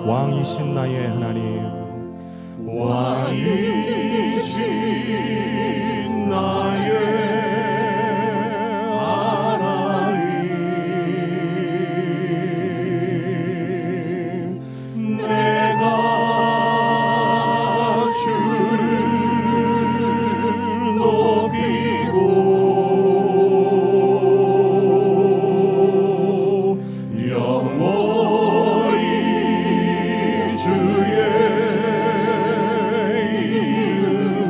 왕이신 나의 하나님, 왕이신 나의 하나님, 내가 주를 높이고 영원히 주의 이름을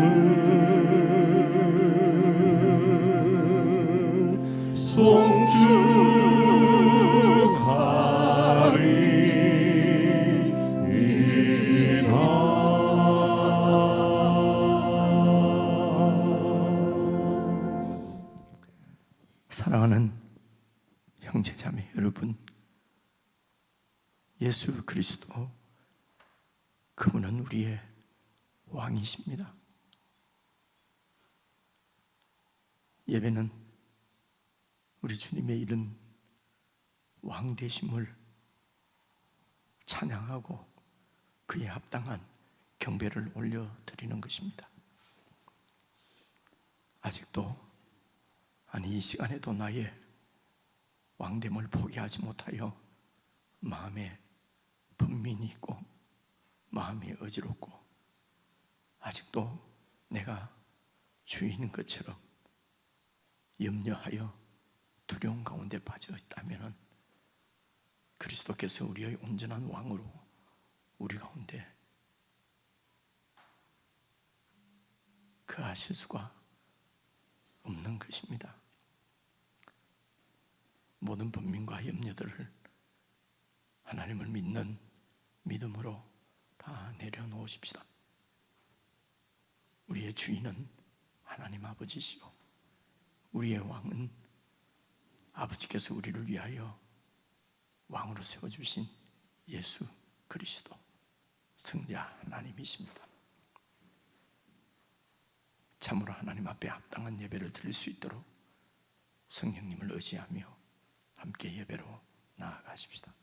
송축하리이다. 사랑하는 형제자매 여러분, 예수 그리스도 그분은 우리의 왕이십니다. 예배는 우리 주님의 이른 왕 되심을 찬양하고 그에 합당한 경배를 올려드리는 것입니다. 아직도, 아니 이 시간에도 나의 왕됨을 포기하지 못하여 마음에 분민이 있고 마음이 어지럽고 아직도 내가 주인인 것처럼 염려하여 두려움 가운데 빠져 있다면 그리스도께서 우리의 온전한 왕으로 우리 가운데 거하실 수가 없는 것입니다. 모든 분민과 염려들을 하나님을 믿는 믿음으로 다 내려놓으십시다. 우리의 주인은 하나님 아버지시오, 우리의 왕은 아버지께서 우리를 위하여 왕으로 세워주신 예수 그리스도 승자 하나님이십니다. 참으로 하나님 앞에 합당한 예배를 드릴 수 있도록 성령님을 의지하며 함께 예배로 나아가십시다.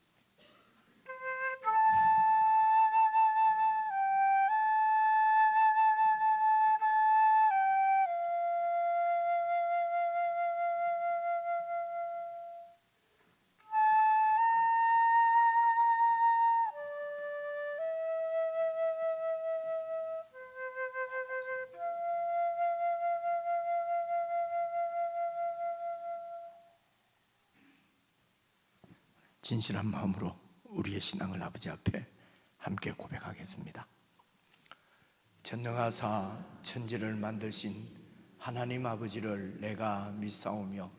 진실한 마음으로 우리의 신앙을 아버지 앞에 함께 고백하겠습니다. 전능하사 천지를 만드신 하나님 아버지를 내가 믿사오며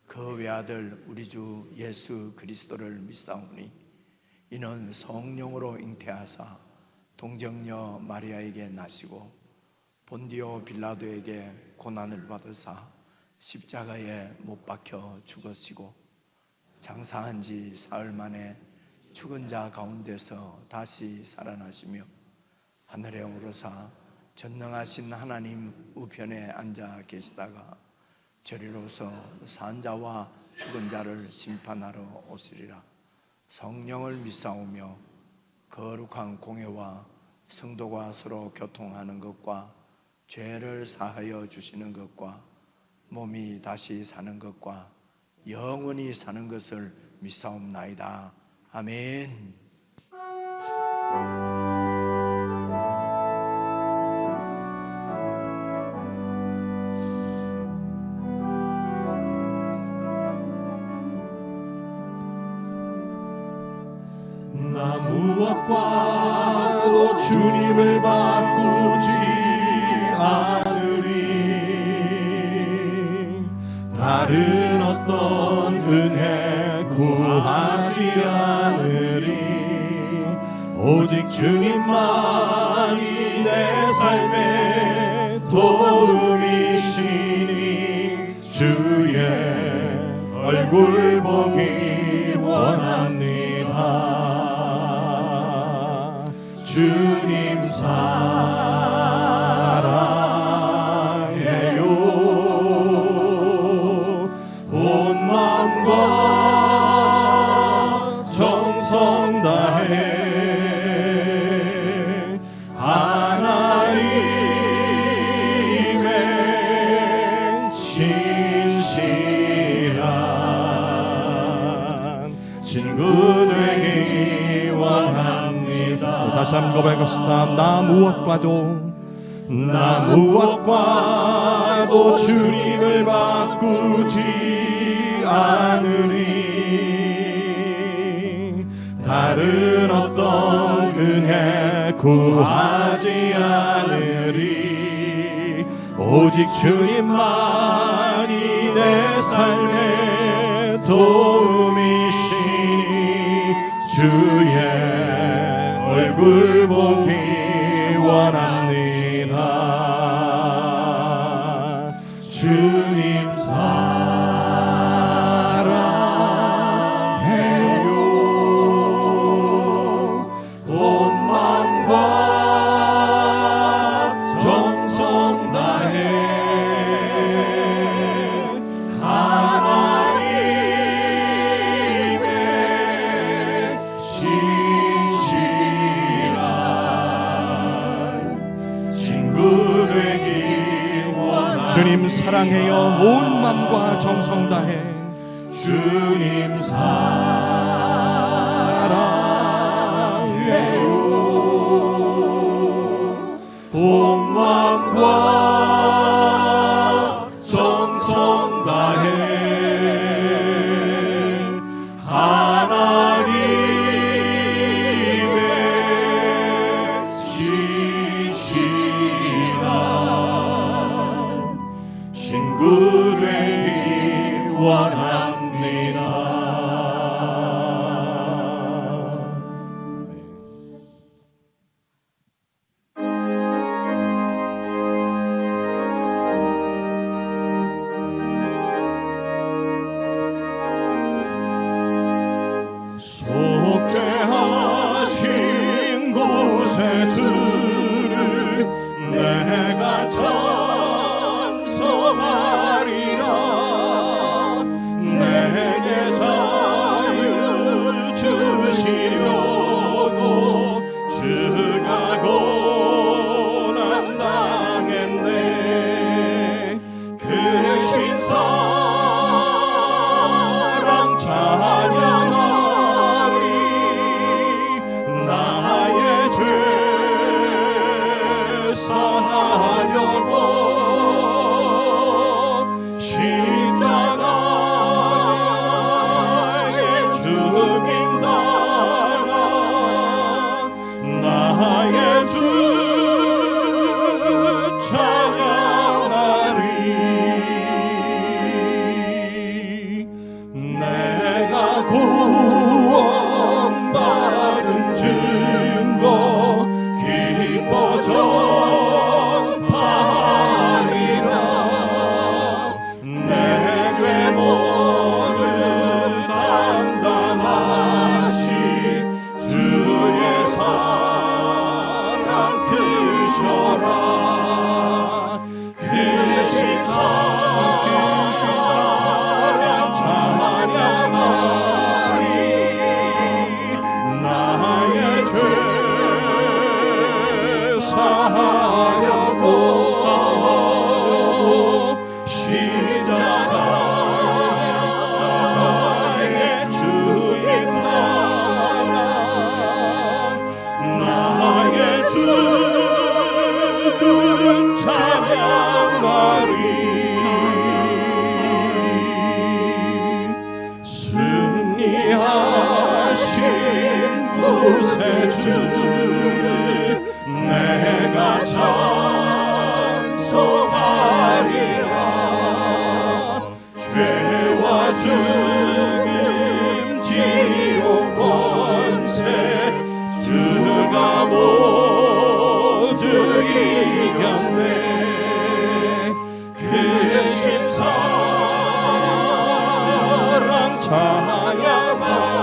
그 외아들 우리 주 예수 그리스도를 믿사오니 이는 성령으로 잉태하사 동정녀 마리아에게 나시고 본디오 빌라도에게 고난을 받으사 십자가에 못 박혀 죽으시고 장사한 지 사흘 만에 죽은 자 가운데서 다시 살아나시며 하늘에 오르사 전능하신 하나님 우편에 앉아 계시다가 저리로서 산 자와 죽은 자를 심판하러 오시리라. 성령을 믿사오며 거룩한 공회와 성도가 서로 교통하는 것과 죄를 사하여 주시는 것과 몸이 다시 사는 것과 영원히 사는 것을 믿사옵나이다. 아멘. 나 무엇과도 주님을 바꾸지 않으리. 다른 어떤 은혜 구하지 않으리. 오직 주님만이 내 삶의 도움이시니 주의 얼굴 보기 원합니다. 주님 사랑해요. 온 마음과 정성 다해 다시 한번 고백합시다. 나 무엇과도 주님을 바꾸지 않으리. 다른 어떤 은혜 구하지 않으리. 오직 주님만이 내 삶의 도움이시니 주의 얼굴 보기 원합니다. 주님 사랑해요. 온 마음과 정성 다해 하나님의 신실한 친구 되기 원합니다. 주님 사랑해요. 온 마음과 정성 다해 주님 사랑해요. 온 마음과 정성 다해 하나님의 신실한 친구 되기 원합니다. 속죄하신 곳에 들을 내가 찬송하리라. 내게 자유 주시려고 주가 고난 당했네. 크신 사랑 찬양하리. 나의 죄 사하려고 십자가에 죽임 당한 나의 주 찬양하리. 내가 구원받은 증거 기뻐 전파하리라. 내 죄 모두 담당하시 주의 사랑 크셔라. 크신 사랑 찬양하리. 나의 죄 사하려고 십자가에 죽임 당한 나의 주 찬양하리. 승리하신 곳에 주를 내가 찬송하리라. 죄와 죽음 지옥 권세 주가 모두 이겼네. 크신 사랑 찬양하리.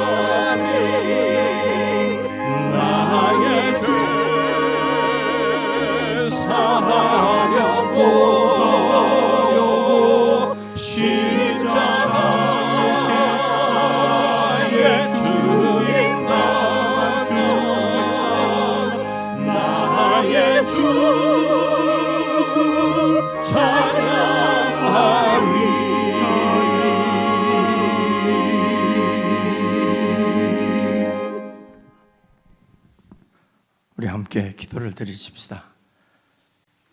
나의 죄 사하려고 십자가에 죽임 당한 나의 주 찬양하리. 우리 함께 기도를 드리십시다.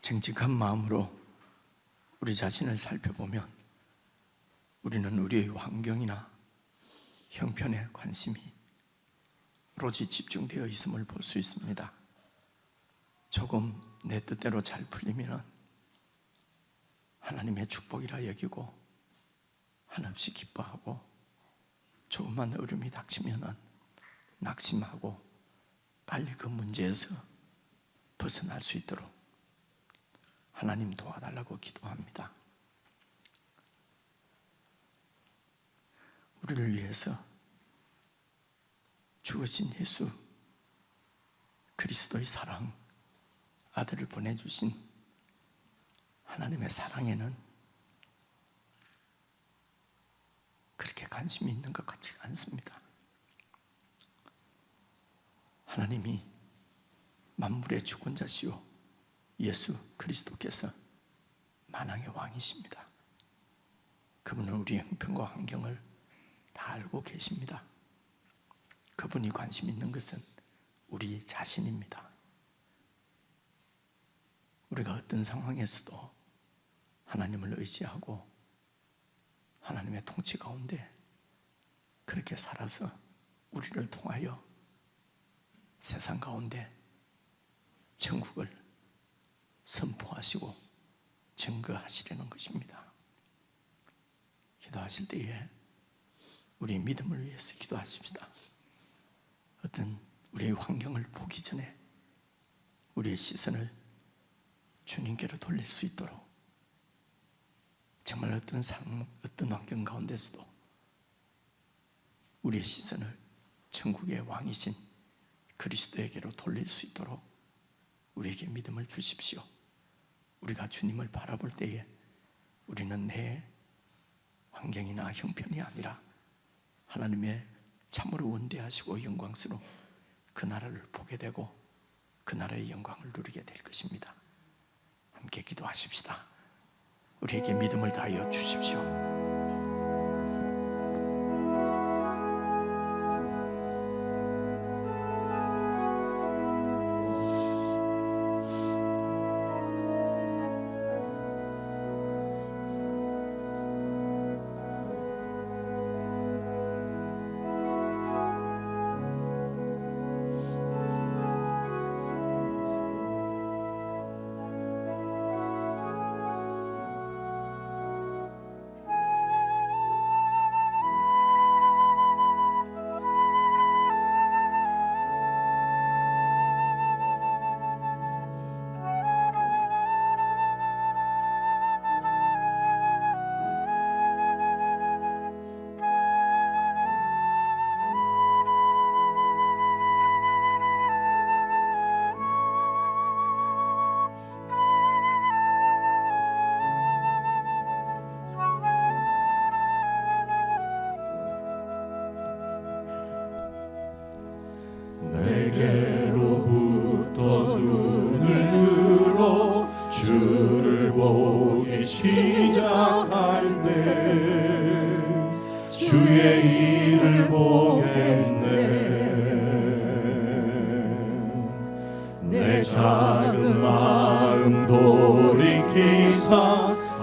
정직한 마음으로 우리 자신을 살펴보면 우리는 우리의 환경이나 형편에 관심이 오로지 집중되어 있음을 볼 수 있습니다. 조금 내 뜻대로 잘 풀리면 하나님의 축복이라 여기고 한없이 기뻐하고, 조금만 어려움이 닥치면 낙심하고 빨리 그 문제에서 벗어날 수 있도록 하나님 도와달라고 기도합니다. 우리를 위해서 죽으신 예수 그리스도의 사랑, 아들을 보내주신 하나님의 사랑에는 그렇게 관심이 있는 것 같지가 않습니다. 하나님이 만물의 주권자시오 예수 그리스도께서 만왕의 왕이십니다. 그분은 우리의 형편과 환경을 다 알고 계십니다. 그분이 관심 있는 것은 우리 자신입니다. 우리가 어떤 상황에서도 하나님을 의지하고 하나님의 통치 가운데 그렇게 살아서 우리를 통하여 세상 가운데 천국을 선포하시고 증거하시려는 것입니다. 기도하실 때에 우리의 믿음을 위해서 기도하십시다. 어떤 우리의 환경을 보기 전에 우리의 시선을 주님께로 돌릴 수 있도록, 정말 어떤 상황, 어떤 환경 가운데서도 우리의 시선을 천국의 왕이신 그리스도에게로 돌릴 수 있도록 우리에게 믿음을 주십시오. 우리가 주님을 바라볼 때에 우리는 내 환경이나 형편이 아니라 하나님의 참으로 원대하시고 영광스러운 그 나라를 보게 되고 그 나라의 영광을 누리게 될 것입니다. 함께 기도하십시다. 우리에게 믿음을 다하여 주십시오. 내게로부터 눈을 들어 주를 보기 시작할 때 주의 일을 보겠네. 내 작은 마음 돌이키사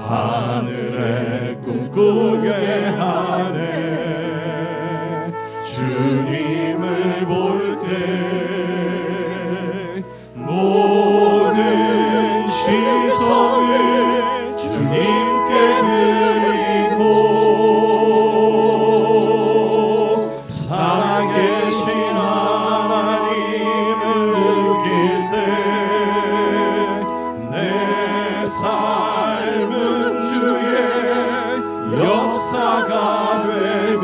하늘에 꿈꾸게 하네. 주님을 볼 때 모든 시선을 주님께 드리고 살아계신 하나님을 느낄 때 내 삶은 주의 역사가 되고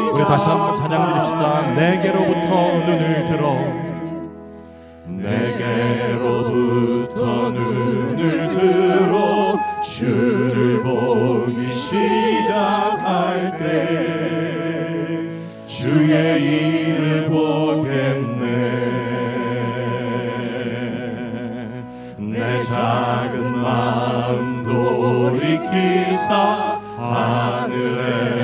우리 다시 한번 찬양 드립시다. 내게로부터 눈을 들어, 내게로부터 눈을 들어 주를 보기 시작할 때 주의 일을 보겠네. 내 작은 마음 돌이키사 하늘에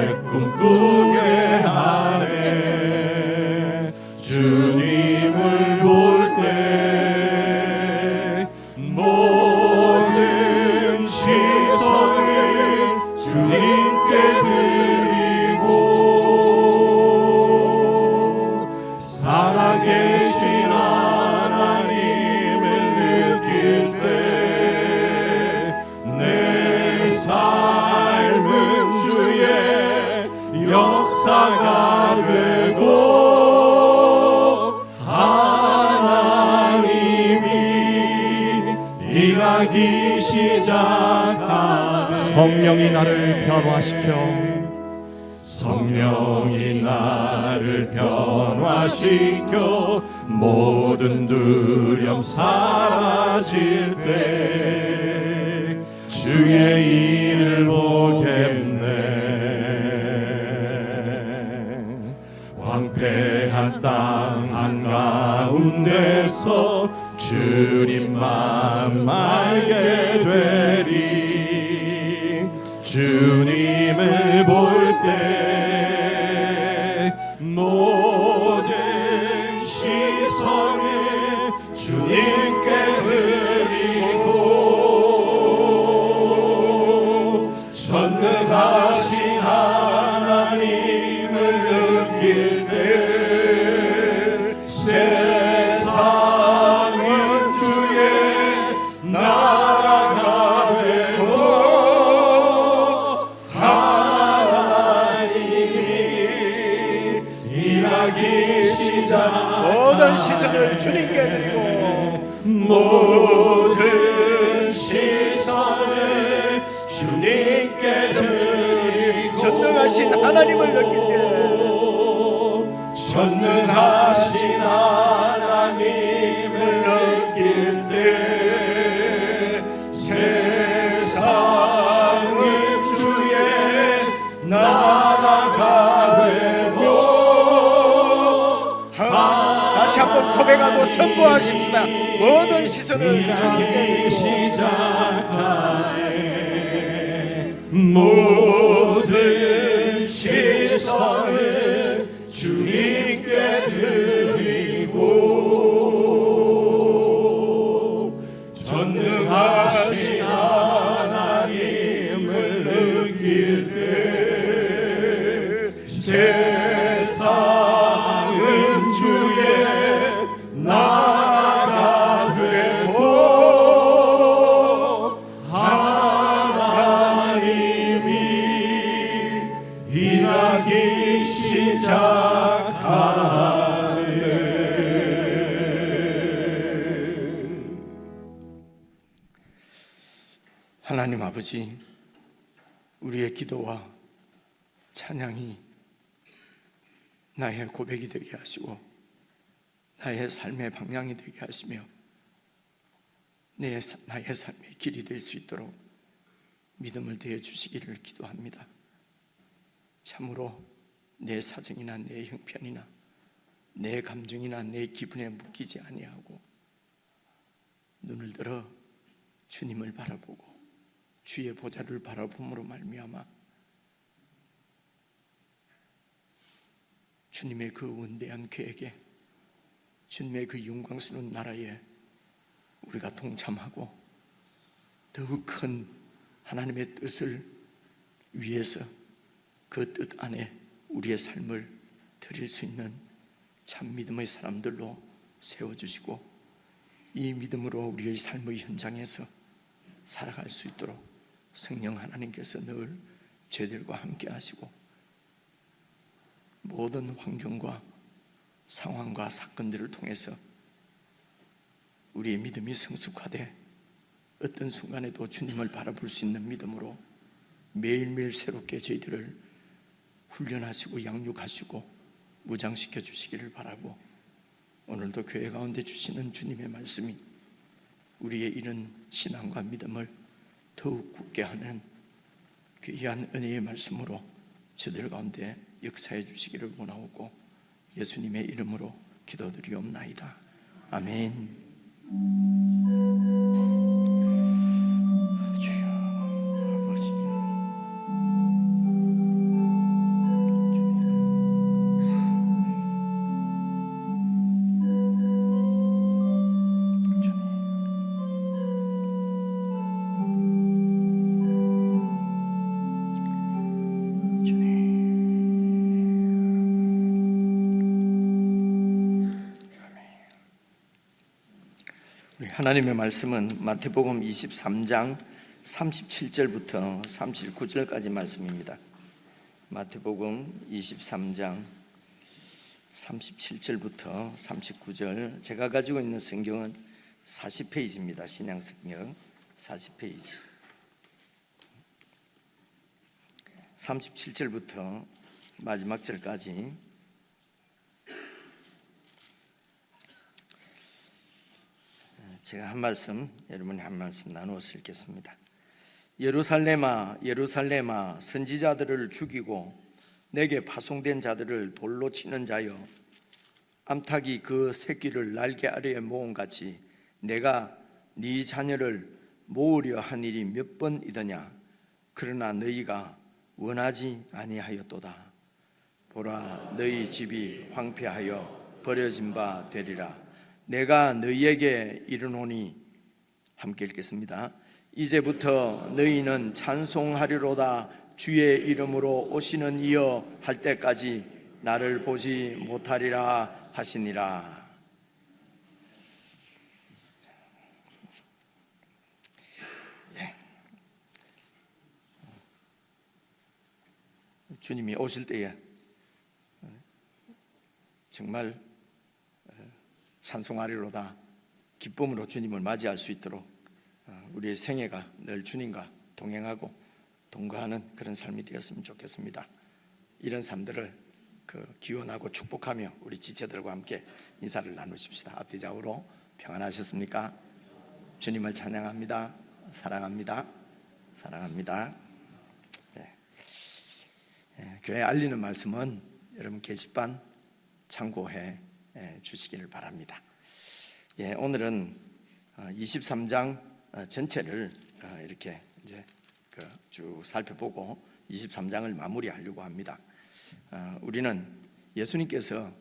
역사가 되고 하나님이 일하기 시작하네. 성령이 나를 변화시켜 성령이 나를 변화시켜 모든 두려움 사라질 때 주의 일을 보겠네. 황폐한 땅 한가운데서 주님만 알게 되리. 주님을 볼 때 모든 시선을 주님께 드리고 전능하신 하나님을 느낄 때 세상은 주의 나라가 되고 모든 시선을 주님께 드리고 모든 시선을 주님께 드리고 전능하신 하나님을 느낄 때 전능하신 하나님을 느낄 때 세상은 주의 나라가 되고 다시 한번 고백하고 선포하십시다. 모든 시선을 주님께 드리고 모든 시선을 주님께 드리고 전능하신 하나님을 느낄 때 세상은 주의 나라가 되고 하나님이 일하기 시작하네. 하나님 아버지, 우리의 기도와 찬양이 나의 고백이 되게 하시고 나의 삶의 방향이 되게 하시며 나의 삶의 길이 될 수 있도록 믿음을 더해 주시기를 기도합니다. 참으로 내 사정이나 내 형편이나 내 감정이나 내 기분에 묶이지 아니하고 눈을 들어 주님을 바라보고 주의 보좌를 바라봄으로 말미암아 주님의 그 원대한 계획에 주님의 그 영광스러운 나라에 우리가 동참하고 더욱 큰 하나님의 뜻을 위해서 그 뜻 안에 우리의 삶을 드릴 수 있는 참 믿음의 사람들로 세워주시고 이 믿음으로 우리의 삶의 현장에서 살아갈 수 있도록 성령 하나님께서 늘 저희들과 함께 하시고 모든 환경과 상황과 사건들을 통해서 우리의 믿음이 성숙화돼 어떤 순간에도 주님을 바라볼 수 있는 믿음으로 매일매일 새롭게 저희들을 훈련하시고 양육하시고 무장시켜 주시기를 바라고 오늘도 교회 가운데 주시는 주님의 말씀이 우리의 이런 신앙과 믿음을 더욱 굳게 하는 귀한 은혜의 말씀으로 저들 가운데 역사해 주시기를 원하옵고 예수님의 이름으로 기도드리옵나이다. 아멘. 주여 아버지 하나님의 말씀은 마태복음 23장 37절부터 39절까지 말씀입니다. 마태복음 23장 37절부터 39절, 제가 가지고 있는 성경은 40페이지입니다. 신약성경 40페이지. 37절부터 마지막 절까지 제가 한 말씀, 여러분이 한 말씀 나누어서 읽겠습니다. 예루살렘아, 예루살렘아, 선지자들을 죽이고 내게 파송된 자들을 돌로 치는 자여, 암탉이 그 새끼를 날개 아래에 모음같이 내가 네 자녀를 모으려 한 일이 몇 번이더냐. 그러나 너희가 원하지 아니하였도다. 보라, 너희 집이 황폐하여 버려진 바 되리라. 내가 너희에게 이르노니, 함께 읽겠습니다. 이제부터 너희는 찬송하리로다. 주의 이름으로 오시는 이여 할 때까지 나를 보지 못하리라 하시니라. 주님이 오실 때에 정말 찬송하리로다. 기쁨으로 주님을 맞이할 수 있도록 우리의 생애가 늘 주님과 동행하고 동거하는 그런 삶이 되었으면 좋겠습니다. 이런 삶들을 기원하고 축복하며 우리 지체들과 함께 인사를 나누십시다. 앞뒤 좌우로 평안하셨습니까? 주님을 찬양합니다. 사랑합니다. 사랑합니다. 교회 알리는 말씀은 여러분 게시판 참고해 주시기를 바랍니다. 오늘은 23장 전체를 이렇게 이제 쭉 살펴보고 23장을 마무리하려고 합니다. 우리는 예수님께서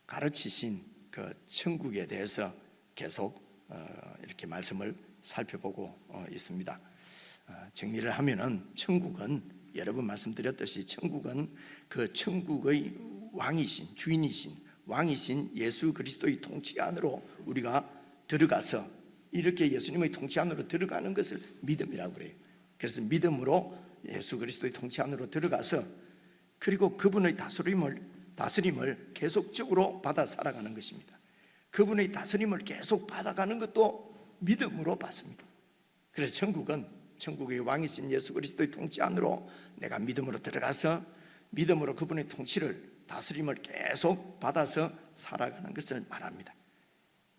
가르치신 그 천국에 대해서 계속 이렇게 말씀을 살펴보고 있습니다. 정리를 하면은 천국은 여러 번 말씀드렸듯이 천국은 그 천국의 왕이신, 주인이신, 왕이신 예수 그리스도의 통치 안으로 우리가 들어가서 이렇게 예수님의 통치 안으로 들어가는 것을 믿음이라고 그래요. 그래서 믿음으로 예수 그리스도의 통치 안으로 들어가서 그리고 그분의 다스림을 계속적으로 받아 살아가는 것입니다. 그분의 다스림을 계속 받아가는 것도 믿음으로 받습니다. 그래서 천국의 왕이신 예수 그리스도의 통치 안으로 내가 믿음으로 들어가서 믿음으로 그분의 통치를, 다스림을 계속 받아서 살아가는 것을 말합니다.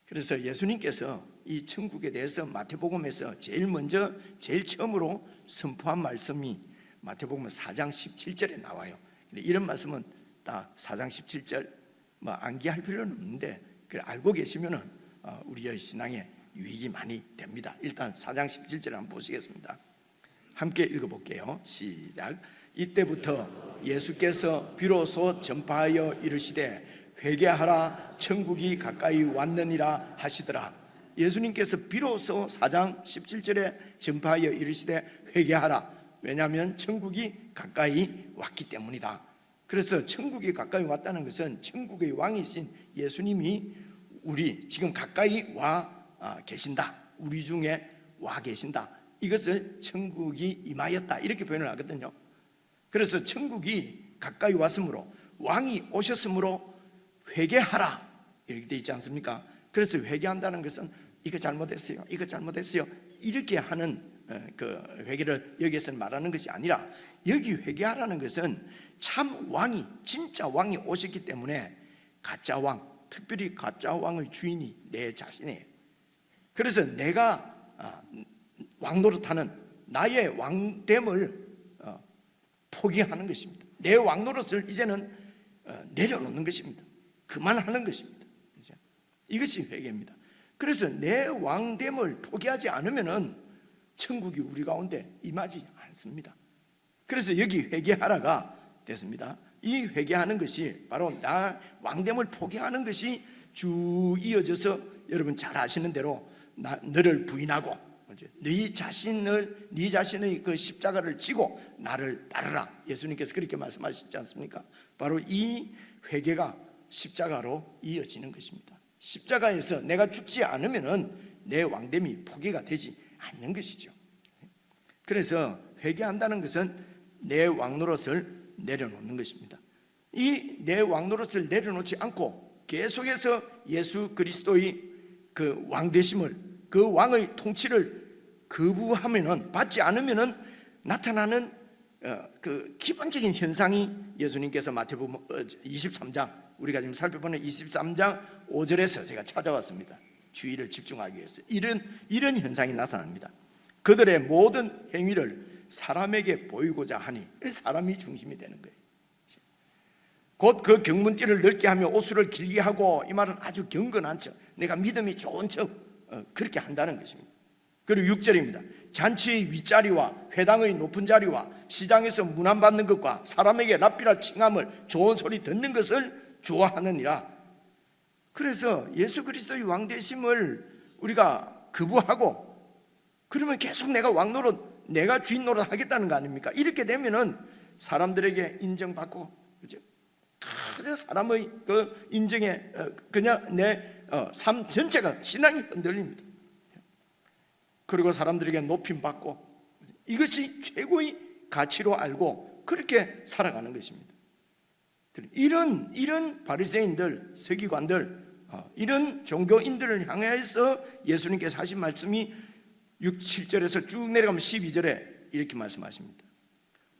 그래서 예수님께서 이 천국에 대해서 마태복음에서 제일 처음으로 선포한 말씀이 마태복음 4장 17절에 나와요. 이런 말씀은 딱 4장 17절 암기할 필요는 없는데 알고 계시면은 우리의 신앙에 유익이 많이 됩니다. 일단 4장 17절 한번 보시겠습니다. 함께 읽어볼게요. 시작. 이때부터 예수께서 비로소 전파하여 이르시되 회개하라, 천국이 가까이 왔느니라 하시더라. 예수님께서 비로소 4장 17절에 전파하여 이르시되 회개하라. 왜냐하면 천국이 가까이 왔기 때문이다. 그래서 천국이 가까이 왔다는 것은 천국의 왕이신 예수님이 우리 지금 가까이 와 계신다. 우리 중에 와 계신다. 이것을 천국이 임하였다 이렇게 표현을 하거든요. 그래서 천국이 가까이 왔으므로, 왕이 오셨으므로 회개하라 이렇게 되어 있지 않습니까? 그래서 회개한다는 것은 이거 잘못했어요, 이거 잘못했어요 이렇게 하는 그 회개를 여기에서는 말하는 것이 아니라, 여기 회개하라는 것은 참 왕이, 진짜 왕이 오셨기 때문에 가짜 왕, 특별히 가짜 왕의 주인이 내 자신이에요. 그래서 내가 왕 노릇하는 나의 왕됨을 포기하는 것입니다. 내 왕 노릇을 이제는 내려놓는 것입니다. 그만하는 것입니다. 이것이 회개입니다. 그래서 내 왕됨을 포기하지 않으면은 천국이 우리 가운데 임하지 않습니다. 그래서 여기 회개하라가 됐습니다. 이 회개하는 것이 바로 나 왕됨을 포기하는 것이 쭉 이어져서 여러분 잘 아시는 대로 너를 부인하고 네 자신의 그 십자가를 지고 나를 따르라. 예수님께서 그렇게 말씀하시지 않습니까? 바로 이 회개가 십자가로 이어지는 것입니다. 십자가에서 내가 죽지 않으면은 내 왕됨이 포기가 되지 않는 것이죠. 그래서 회개한다는 것은 내 왕노릇을 내려놓는 것입니다. 이 내 왕노릇을 내려놓지 않고 계속해서 예수 그리스도의 그 왕되심을, 그 왕의 통치를 거부하면은, 받지 않으면은 나타나는 그 기본적인 현상이 현수님께서 마태복음 23장, 우리가 지금 살펴보는 23장 5절에서 제가 찾아왔습니다. 주의를 집중하기 위해서 이런 현상이 나타납니다. 그들의 모든 행위를 사람에게 보이고자 하니, 사람이 중심이 되는 거예요. 곧 그 경문띠를 넓게 하며 옷수를 길게 하고, 이 말은 아주 경건한 척, 내가 믿음이 좋은 척 그렇게 한다는 것입니다. 그리고 6절입니다. 잔치의 윗자리와 회당의 높은 자리와 시장에서 문안받는 것과 사람에게 랍비라 칭함을, 좋은 소리 듣는 것을 좋아하느니라. 그래서 예수 그리스도의 왕되심을 우리가 거부하고, 그러면 계속 내가 왕노릇, 내가 주인 노릇 하겠다는 거 아닙니까? 이렇게 되면은 사람들에게 인정받고, 그죠? 아주 사람의 그 인정에 그냥 내 삶 전체가, 신앙이 흔들립니다. 그리고 사람들에게 높임받고, 이것이 최고의 가치로 알고 그렇게 살아가는 것입니다. 이런 바리새인들, 서기관들, 이런 종교인들을 향해서 예수님께서 하신 말씀이 6, 7절에서 쭉 내려가면 12절에 이렇게 말씀하십니다.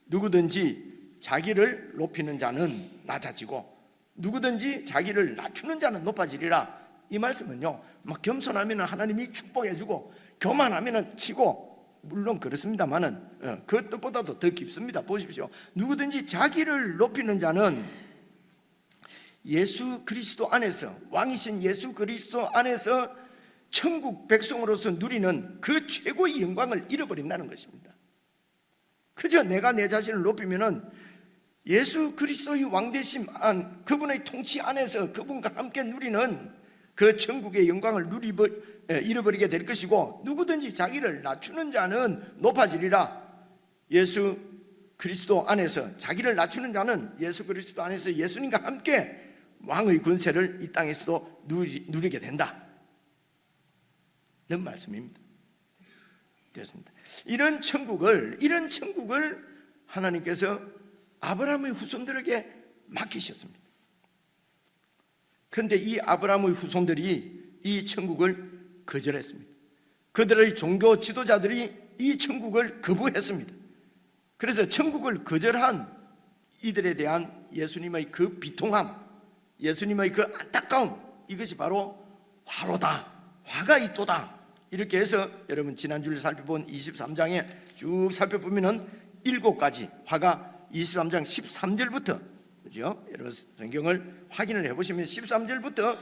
누구든지 자기를 높이는 자는 낮아지고 누구든지 자기를 낮추는 자는 높아지리라. 이 말씀은요, 막 겸손하면 하나님이 축복해주고 교만하면 치고, 물론 그렇습니다만은 그 뜻보다도 더 깊습니다. 보십시오. 누구든지 자기를 높이는 자는 예수 그리스도 안에서, 왕이신 예수 그리스도 안에서 천국 백성으로서 누리는 그 최고의 영광을 잃어버린다는 것입니다. 그저 내가 내 자신을 높이면은 예수 그리스도의 왕되심 안, 그분의 통치 안에서 그분과 함께 누리는 그 천국의 영광을 잃어버리게 될 것이고, 누구든지 자기를 낮추는 자는 높아지리라. 예수 그리스도 안에서 자기를 낮추는 자는 예수 그리스도 안에서 예수님과 함께 왕의 권세를 이 땅에서도 누리게 된다. 이런 말씀입니다. 됐습니다. 이런 천국을 하나님께서 아브라함의 후손들에게 맡기셨습니다. 그런데 이 아브라함의 후손들이 이 천국을 거절했습니다. 그들의 종교 지도자들이 이 천국을 거부했습니다. 그래서 천국을 거절한 이들에 대한 예수님의 그 비통함, 예수님의 그 안타까움, 이것이 바로 화로다, 화가 있도다. 이렇게 해서 여러분 지난주를 살펴본 23장에 쭉 살펴보면은 7가지 화가 23장 13절부터, 그죠? 여러분 성경을 확인을 해보시면 13절부터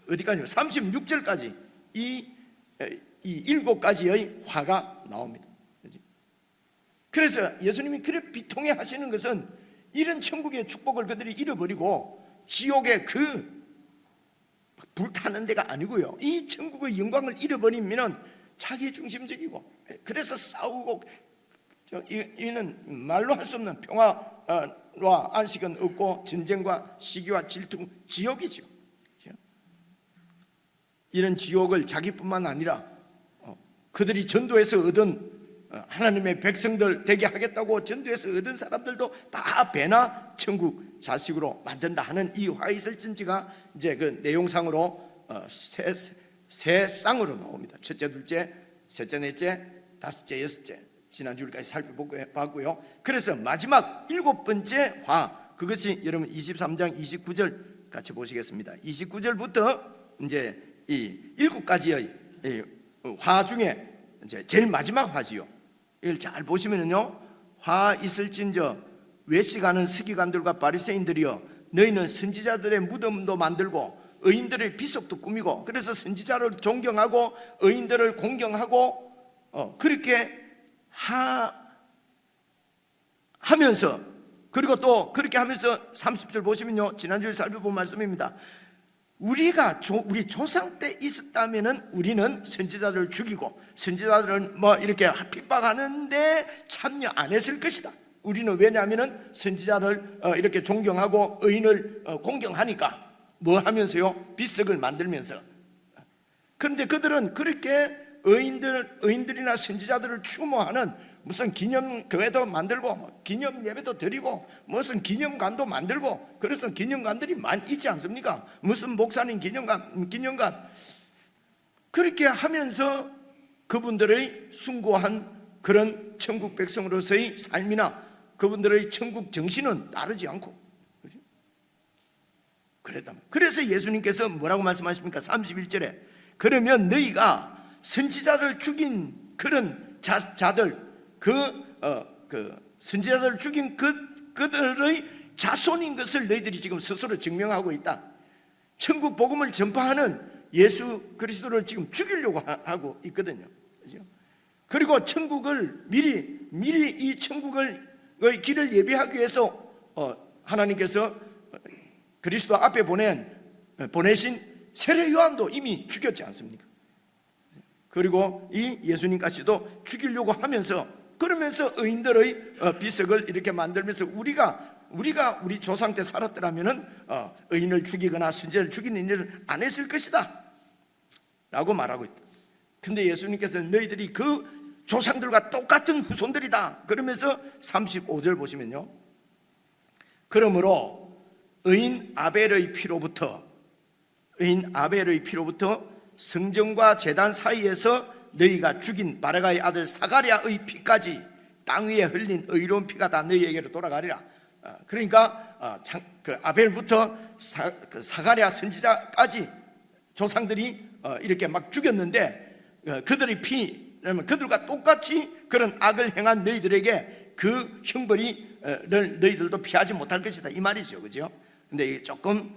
36절까지 이 7가지의 화가 나옵니다. 그래서 예수님이 그렇게 비통해 하시는 것은 이런 천국의 축복을 그들이 잃어버리고 지옥의 그 불타는 데가 아니고요, 이 천국의 영광을 잃어버리면 자기 중심적이고, 그래서 싸우고, 이는 말로 할 수 없는 평화와 안식은 없고 전쟁과 시기와 질투, 지옥이죠. 이런 지옥을 자기뿐만 아니라 그들이 전도해서 얻은, 하나님의 백성들 되게 하겠다고 전도해서 얻은 사람들도 다 배나 천국 자식으로 만든다 하는 이 화이설전지가 이제 그 내용상으로 세 쌍으로 나옵니다. 첫째, 둘째, 셋째, 넷째, 다섯째, 여섯째. 지난주까지 살펴봤고요. 그래서 마지막 7번째 화, 그것이 여러분 23장 29절 같이 보시겠습니다. 29절부터 이제 이 7가지의 화 중에 이제 제일 마지막 화지요. 이걸 잘 보시면은요, 화 있을진저 외식하는 서기관들과 바리새인들이여, 너희는 선지자들의 무덤도 만들고 의인들의 비석도 꾸미고, 그래서 선지자를 존경하고 의인들을 공경하고 그렇게 하면서, 그리고 또 그렇게 하면서 30절 보시면요, 지난주에 살펴본 말씀입니다. 우리 조상 때 있었다면은 우리는 선지자들을 죽이고 선지자들을 뭐 이렇게 핍박하는데 참여 안 했을 것이다. 우리는 왜냐하면은 선지자를 이렇게 존경하고 의인을 공경하니까. 뭐 하면서요? 비석을 만들면서. 그런데 그들은 그렇게 의인들이나 선지자들을 추모하는 무슨 기념교회도 만들고 뭐 기념 예배도 드리고 무슨 기념관도 만들고, 그래서 기념관들이 많이 있지 않습니까? 무슨 목사님 기념관 그렇게 하면서 그분들의 숭고한 그런 천국 백성으로서의 삶이나 그분들의 천국 정신은 따르지 않고, 그래서 예수님께서 뭐라고 말씀하십니까? 31절에 그러면 너희가 선지자를 죽인 그런 자들, 선지자들을 죽인 그들의 자손인 것을 너희들이 지금 스스로 증명하고 있다. 천국 복음을 전파하는 예수 그리스도를 지금 죽이려고 하고 있거든요. 그리고 천국을 미리 이 천국의 길을 예비하기 위해서 하나님께서 그리스도 앞에 보내신 세례 요한도 이미 죽였지 않습니까? 그리고 이 예수님까지도 죽이려고 하면서, 그러면서 의인들의 비석을 이렇게 만들면서 우리 조상 때 살았더라면은 의인을 죽이거나 선지자를 죽이는 일을 안 했을 것이다 라고 말하고 있다. 근데 예수님께서 너희들이 그 조상들과 똑같은 후손들이다 그러면서 35절 보시면요, 그러므로 의인 아벨의 피로부터 성전과 제단 사이에서 너희가 죽인 바라가의 아들 사가랴의 피까지 땅 위에 흘린 의로운 피가 다 너희에게로 돌아가리라. 그러니까 그 아벨부터 사가랴 선지자까지 조상들이 이렇게 막 죽였는데 그들의 그들과 똑같이 그런 악을 행한 너희들에게 그 형벌을 너희들도 피하지 못할 것이다 이 말이죠, 그죠? 근데 이게 조금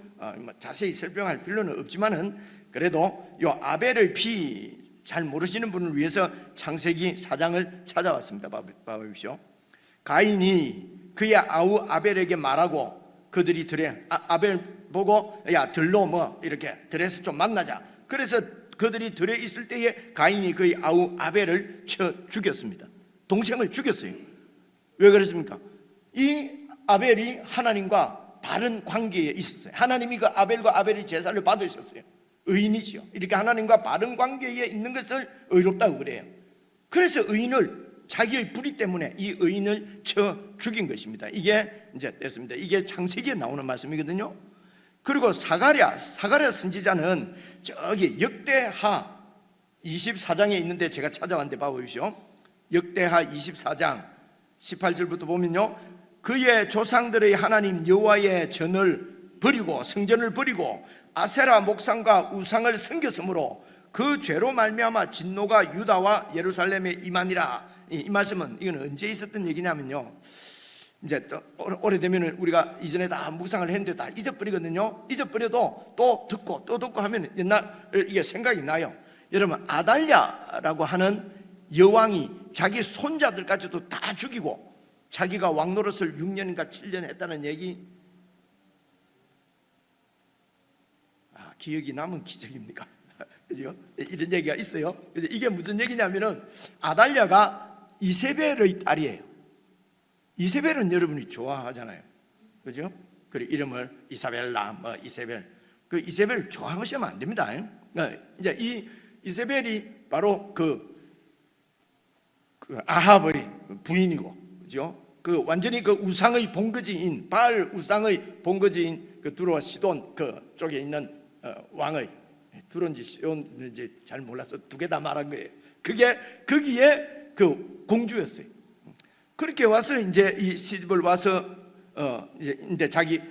자세히 설명할 필요는 없지만은 그래도 요 아벨의 피 잘 모르시는 분을 위해서 창세기 4장을 찾아왔습니다. 봐보십시오. 가인이 그의 아우 아벨에게 말하고 그들이 들에 아벨 보고 야 들로 뭐 이렇게 들에서 좀 만나자. 그래서 그들이 들에 있을 때에 가인이 그의 아우 아벨을 쳐 죽였습니다. 동생을 죽였어요. 왜 그랬습니까? 이 아벨이 하나님과 바른 관계에 있었어요. 하나님이 그 아벨과 아벨의 제사를 받으셨어요. 의인이지요. 이렇게 하나님과 바른 관계에 있는 것을 의롭다고 그래요. 그래서 의인을 자기의 불의 때문에 이 의인을 쳐 죽인 것입니다. 이게 이제 됐습니다. 이게 창세기에 나오는 말씀이거든요. 그리고 사가랴 선지자는 저기 역대하 24장에 있는데 제가 찾아왔는데 봐보십시오. 역대하 24장 18절부터 보면요, 그의 조상들의 하나님 여호와의 전을 버리고 성전을 버리고 아세라 목상과 우상을 섬겼으므로 그 죄로 말미암아 진노가 유다와 예루살렘에 임하니라. 이 말씀은 이건 언제 있었던 얘기냐면요, 이제 또 오래되면 우리가 이전에 다 묵상을 했는데 다 잊어버리거든요. 잊어버려도 또 듣고 하면 옛날 이게 생각이 나요. 여러분, 아달랴라고 하는 여왕이 자기 손자들까지도 다 죽이고 자기가 왕 노릇을 6년인가 7년 했다는 얘기, 기억이 남은 기적입니까? 그죠? 이런 얘기가 있어요. 그래서 이게 무슨 얘기냐면은 아달랴가 이세벨의 딸이에요. 이세벨은 여러분이 좋아하잖아요, 그죠? 그리고 이름을 이사벨라, 뭐 이세벨, 그 이세벨 좋아하시면 안 됩니다. 이제 이 이세벨이 바로 그 아합의 부인이고, 그죠? 그 완전히 그 우상의 본거지인 바알 우상의 본거지인 그 두로와 시돈 그 쪽에 있는 왕의, 두로인지 시돈인지 잘 몰라서 두 개 다 말한 거예요. 그게 거기에 그 공주였어요. 그렇게 와서 이제 이 시집을 와서 이제 자기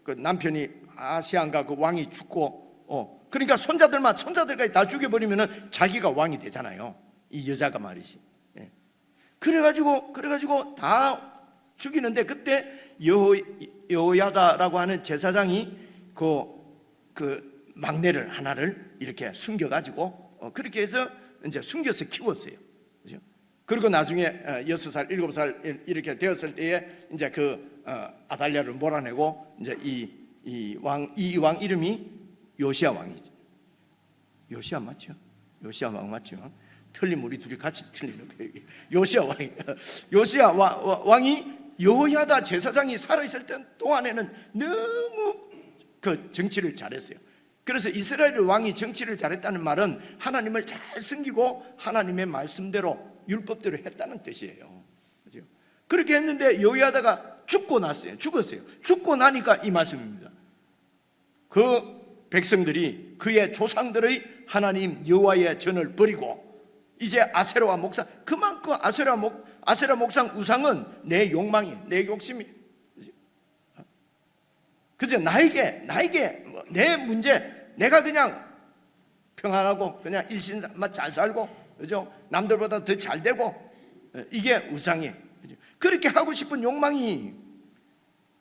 그 남편이 아시안가 그 왕이 죽고 그러니까 손자들까지 다 죽여버리면은 자기가 왕이 되잖아요, 이 여자가 말이지. 그래가지고 다 죽이는데 그때 여호야다라고 하는 제사장이 그 막내를 하나를 이렇게 숨겨가지고 그렇게 해서 이제 숨겨서 키웠어요. 그죠? 그리고 나중에 6살, 7살 이렇게 되었을 때에 이제 그 아달랴를 몰아내고 이제 이 왕 이름이 요시야 왕이죠. 요시야 맞죠? 요시야 왕 맞죠? 틀리면 우리 둘이 같이 틀리는 거예요. 요시야 왕이 여호야다 제사장이 살아있을 때 동안에는 너무 그 정치를 잘했어요. 그래서 이스라엘 왕이 정치를 잘했다는 말은 하나님을 잘 섬기고 하나님의 말씀대로 율법대로 했다는 뜻이에요. 그죠? 그렇게 했는데 여호야다가 죽었어요. 죽고 나니까 이 말씀입니다. 그 백성들이 그의 조상들의 하나님 여호와의 전을 버리고 이제 아세라와 목상, 그만큼 아세라 목상 우상은 내 욕망이, 내 욕심이. 그죠? 나에게 내 문제, 내가 그냥 평안하고 그냥 일신만 잘 살고, 그죠? 남들보다 더 잘 되고, 이게 우상이. 그렇게 하고 싶은 욕망이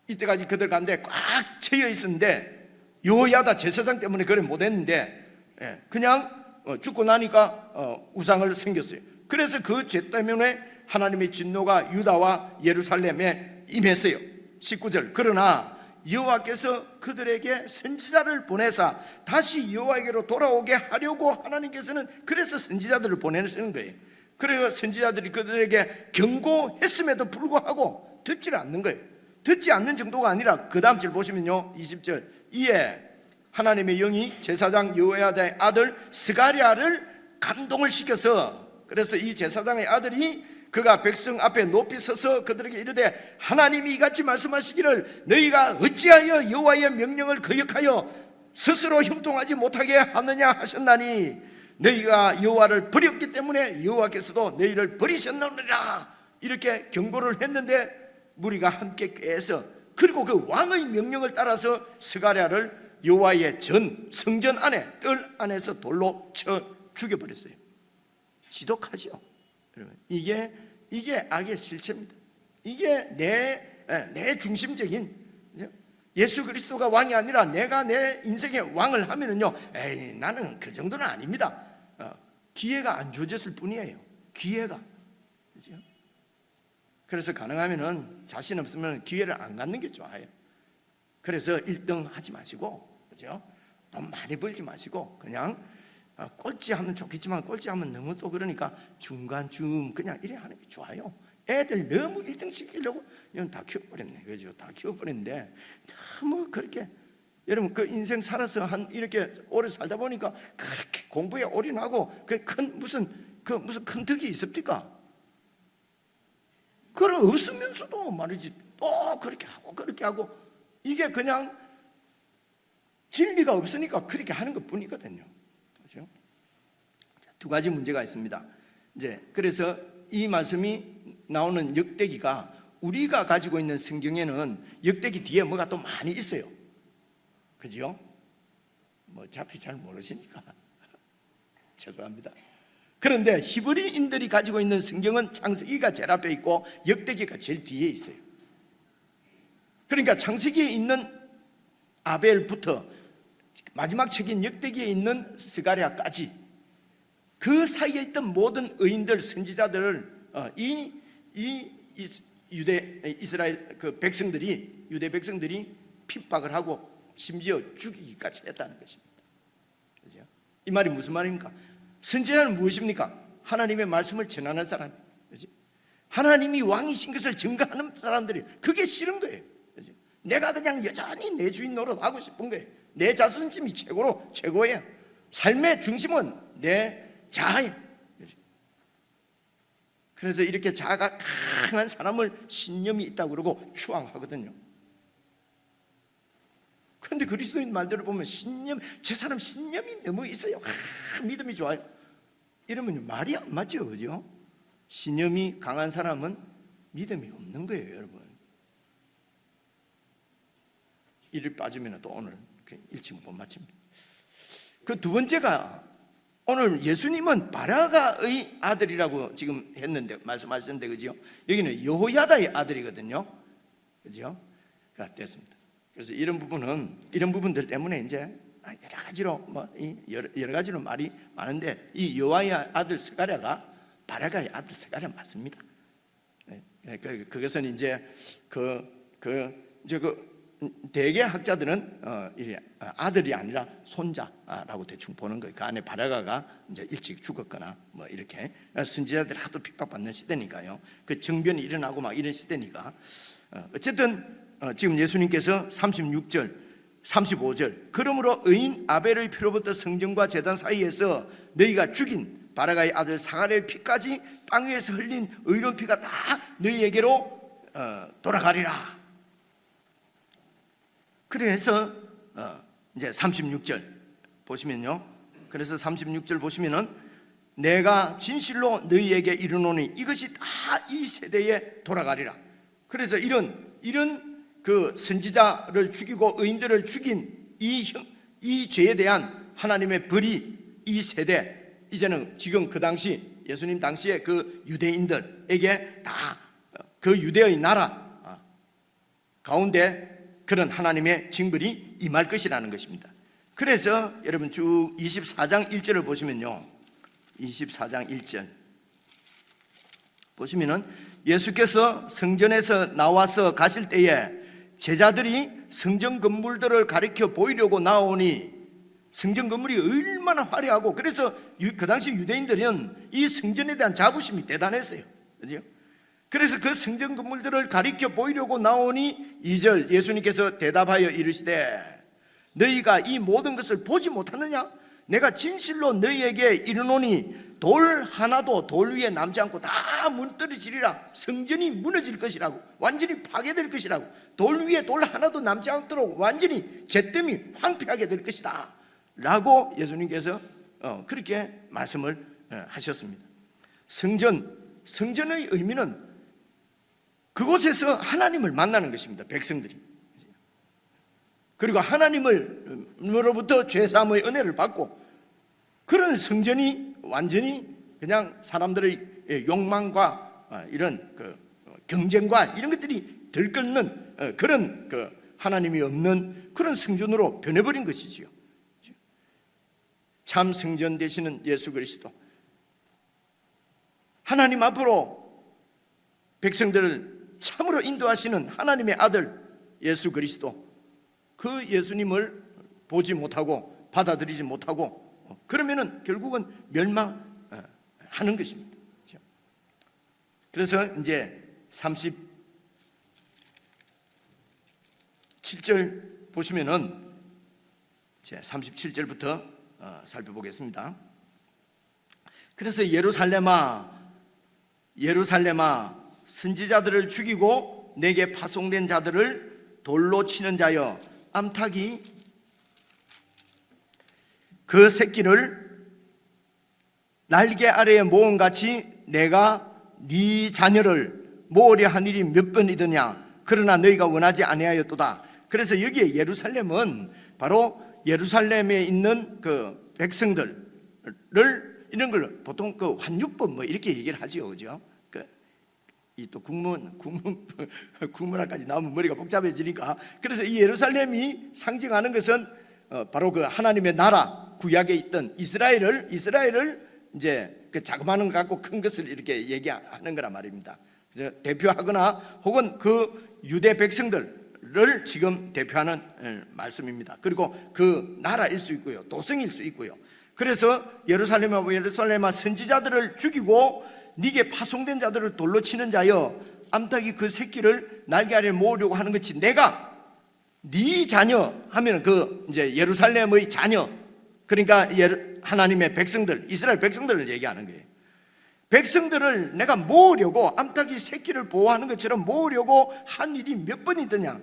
이때까지 그들 가운데 꽉 채여 있었는데, 여호야다 제사장 때문에 그래 못했는데, 그냥 죽고 나니까 우상을 섬겼어요. 그래서 그 죄 때문에 하나님의 진노가 유다와 예루살렘에 임했어요. 19절. 그러나 여호와께서 그들에게 선지자를 보내사 다시 여호와에게로 돌아오게 하려고 하나님께서는 그래서 선지자들을 보내시는 거예요. 그래서 선지자들이 그들에게 경고했음에도 불구하고 듣지를 않는 거예요. 듣지 않는 정도가 아니라 그 다음 절 보시면요, 20절. 이에 하나님의 영이 제사장 여호야다의 아들 스가랴를 감동을 시켜서, 그래서 이 제사장의 아들이 그가 백성 앞에 높이 서서 그들에게 이르되 하나님이 이같이 말씀하시기를 너희가 어찌하여 여호와의 명령을 거역하여 스스로 형통하지 못하게 하느냐 하셨나니 너희가 여호와를 버렸기 때문에 여호와께서도 너희를 버리셨느니라. 이렇게 경고를 했는데 무리가 함께 꾀해서, 그리고 그 왕의 명령을 따라서 스가랴를 여호와의 성전 안에, 뜰 안에서 돌로 쳐 죽여버렸어요. 지독하죠. 여러분, 이게 악의 실체입니다. 이게 내 중심적인, 예수 그리스도가 왕이 아니라 내가 내 인생의 왕을 하면은요, 에이, 나는 그 정도는 아닙니다. 기회가 안 주어졌을 뿐이에요. 기회가. 그죠? 그래서 가능하면은 자신 없으면 기회를 안 갖는 게 좋아요. 그래서 1등 하지 마시고, 그죠? 돈 많이 벌지 마시고, 그냥 꼴찌하면 좋겠지만 꼴찌하면 너무 또 그러니까 중간쯤 그냥 이래 하는 게 좋아요. 애들 너무 1등 시키려고 이건 다 키워버렸네. 그죠? 다 키워버렸는데 너무 그렇게, 여러분 그 인생 살아서 한 이렇게 오래 살다 보니까 그렇게 공부에 올인하고 그 무슨 큰 덕이 있습니까? 그런 없으면서도 말이지 또 그렇게 하고 이게 그냥 진리가 없으니까 그렇게 하는 것 뿐이거든요. 그렇죠? 두 가지 문제가 있습니다. 이제 그래서 이 말씀이 나오는 역대기가, 우리가 가지고 있는 성경에는 역대기 뒤에 뭐가 또 많이 있어요. 그죠? 뭐 어차피 잘 모르시니까 죄송합니다. 그런데 히브리인들이 가지고 있는 성경은 창세기가 제일 앞에 있고 역대기가 제일 뒤에 있어요. 그러니까 창세기에 있는 아벨부터 마지막 책인 역대기에 있는 스가랴까지 그 사이에 있던 모든 의인들, 선지자들을 이스라엘 그 백성들이, 유대 백성들이 핍박을 하고 심지어 죽이기까지 했다는 것입니다. 그죠? 이 말이 무슨 말입니까? 선지자는 무엇입니까? 하나님의 말씀을 전하는 사람. 그죠? 하나님이 왕이신 것을 증거하는 사람들이, 그게 싫은 거예요. 그죠? 내가 그냥 여전히 내 주인 노릇하고 싶은 거예요. 내 자존심이 최고예요. 삶의 중심은 내 자아예요. 그죠? 그래서 이렇게 자아가 강한 사람을 신념이 있다고 그러고 추앙하거든요. 그런데 그리스도인 말대로 보면 제 사람 신념이 너무 있어요. 믿음이 좋아요. 이러면 말이 안 맞죠, 그죠? 신념이 강한 사람은 믿음이 없는 거예요, 여러분. 이를 빠지면 또 오늘 일찍 못 마칩니다. 그 두 번째가, 오늘 예수님은 바라가의 아들이라고 지금 했는데, 말씀하셨는데, 그죠? 여기는 여호야다의 아들이거든요. 그죠? 됐습니다. 그래서 이런 부분들 때문에 이제 여러 가지로 여러 가지로 말이 많은데, 이 여호와의 아들 스가랴가 바라가의 아들 스가랴 맞습니다. 그것은 이제 대개 학자들은 아들이 아니라 손자라고 대충 보는 거예요. 그 안에 바라가가 이제 일찍 죽었거나 뭐 이렇게, 선지자들이 하도 핍박받는 시대니까요. 그 정변이 일어나고 막 이런 시대니까. 어쨌든 지금 예수님께서 36절, 35절, 그러므로 의인 아벨의 피로부터 성전과 제단 사이에서 너희가 죽인 바라가의 아들 사가랴의 피까지 땅 위에서 흘린 의로운 피가 다 너희에게로 돌아가리라. 그래서 이제 36절 보시면요, 그래서 36절 보시면은 내가 진실로 너희에게 이르노니 이것이 다 이 세대에 돌아가리라. 그래서 이런 그 선지자를 죽이고 의인들을 죽인 이 죄에 대한 하나님의 벌이 이 세대, 이제는 지금 그 당시 예수님 당시에 그 유대인들에게 다 그 유대의 나라 가운데 그런 하나님의 징벌이 임할 것이라는 것입니다. 그래서 여러분 쭉 24장 1절을 보시면요, 24장 1절 보시면은 예수께서 성전에서 나와서 가실 때에 제자들이 성전 건물들을 가리켜 보이려고 나오니, 성전 건물이 얼마나 화려하고, 그래서 그 당시 유대인들은 이 성전에 대한 자부심이 대단했어요. 그죠? 그래서 그 성전 건물들을 가리켜 보이려고 나오니 2절 예수님께서 대답하여 이르시되 너희가 이 모든 것을 보지 못하느냐? 내가 진실로 너희에게 이르노니 돌 하나도 돌 위에 남지 않고 다 무너뜨리리라. 성전이 무너질 것이라고, 완전히 파괴될 것이라고, 돌 위에 돌 하나도 남지 않도록 완전히 잿더미 황폐하게 될 것이다 라고 예수님께서 그렇게 말씀을 하셨습니다. 성전의 의미는 그곳에서 하나님을 만나는 것입니다. 백성들이. 그리고 하나님으로부터 죄사함의 은혜를 받고, 그런 성전이 완전히 그냥 사람들의 욕망과 이런 그 경쟁과 이런 것들이 들끓는 그런 그 하나님이 없는 그런 성전으로 변해버린 것이지요. 참 성전 되시는 예수 그리스도, 하나님 앞으로 백성들을 참으로 인도하시는 하나님의 아들 예수 그리스도, 그 예수님을 보지 못하고 받아들이지 못하고 그러면은 결국은 멸망하는 것입니다. 그래서 이제 37절 보시면은 37절부터 살펴보겠습니다. 그래서 예루살렘아 선지자들을 죽이고 내게 파송된 자들을 돌로 치는 자여, 암탉이 그 새끼를 날개 아래에 모음같이 내가 네 자녀를 모으려 한 일이 몇 번이더냐? 그러나 너희가 원하지 아니하였도다. 그래서 여기에 예루살렘은 바로 예루살렘에 있는 그 백성들을, 이런 걸 보통 그 환유법 뭐 이렇게 얘기를 하지요, 그죠? 이 또 국문학까지 나오면 머리가 복잡해지니까, 그래서 이 예루살렘이 상징하는 것은 바로 그 하나님의 나라, 구약에 있던 이스라엘을 이제 그 자그마한 것 갖고 큰 것을 이렇게 얘기하는 거란 말입니다. 그래서 대표하거나 혹은 그 유대 백성들을 지금 대표하는 말씀입니다. 그리고 그 나라일 수 있고요, 도성일 수 있고요. 그래서 예루살렘아 선지자들을 죽이고 네게 파송된 자들을 돌로 치는 자여, 암탉이 그 새끼를 날개 아래 모으려고 하는 것이 내가 네 자녀 하면 그 이제 예루살렘의 자녀, 그러니까 하나님의 백성들, 이스라엘 백성들을 얘기하는 거예요. 백성들을 내가 모으려고, 암탉이 새끼를 보호하는 것처럼 모으려고 한 일이 몇 번이더냐?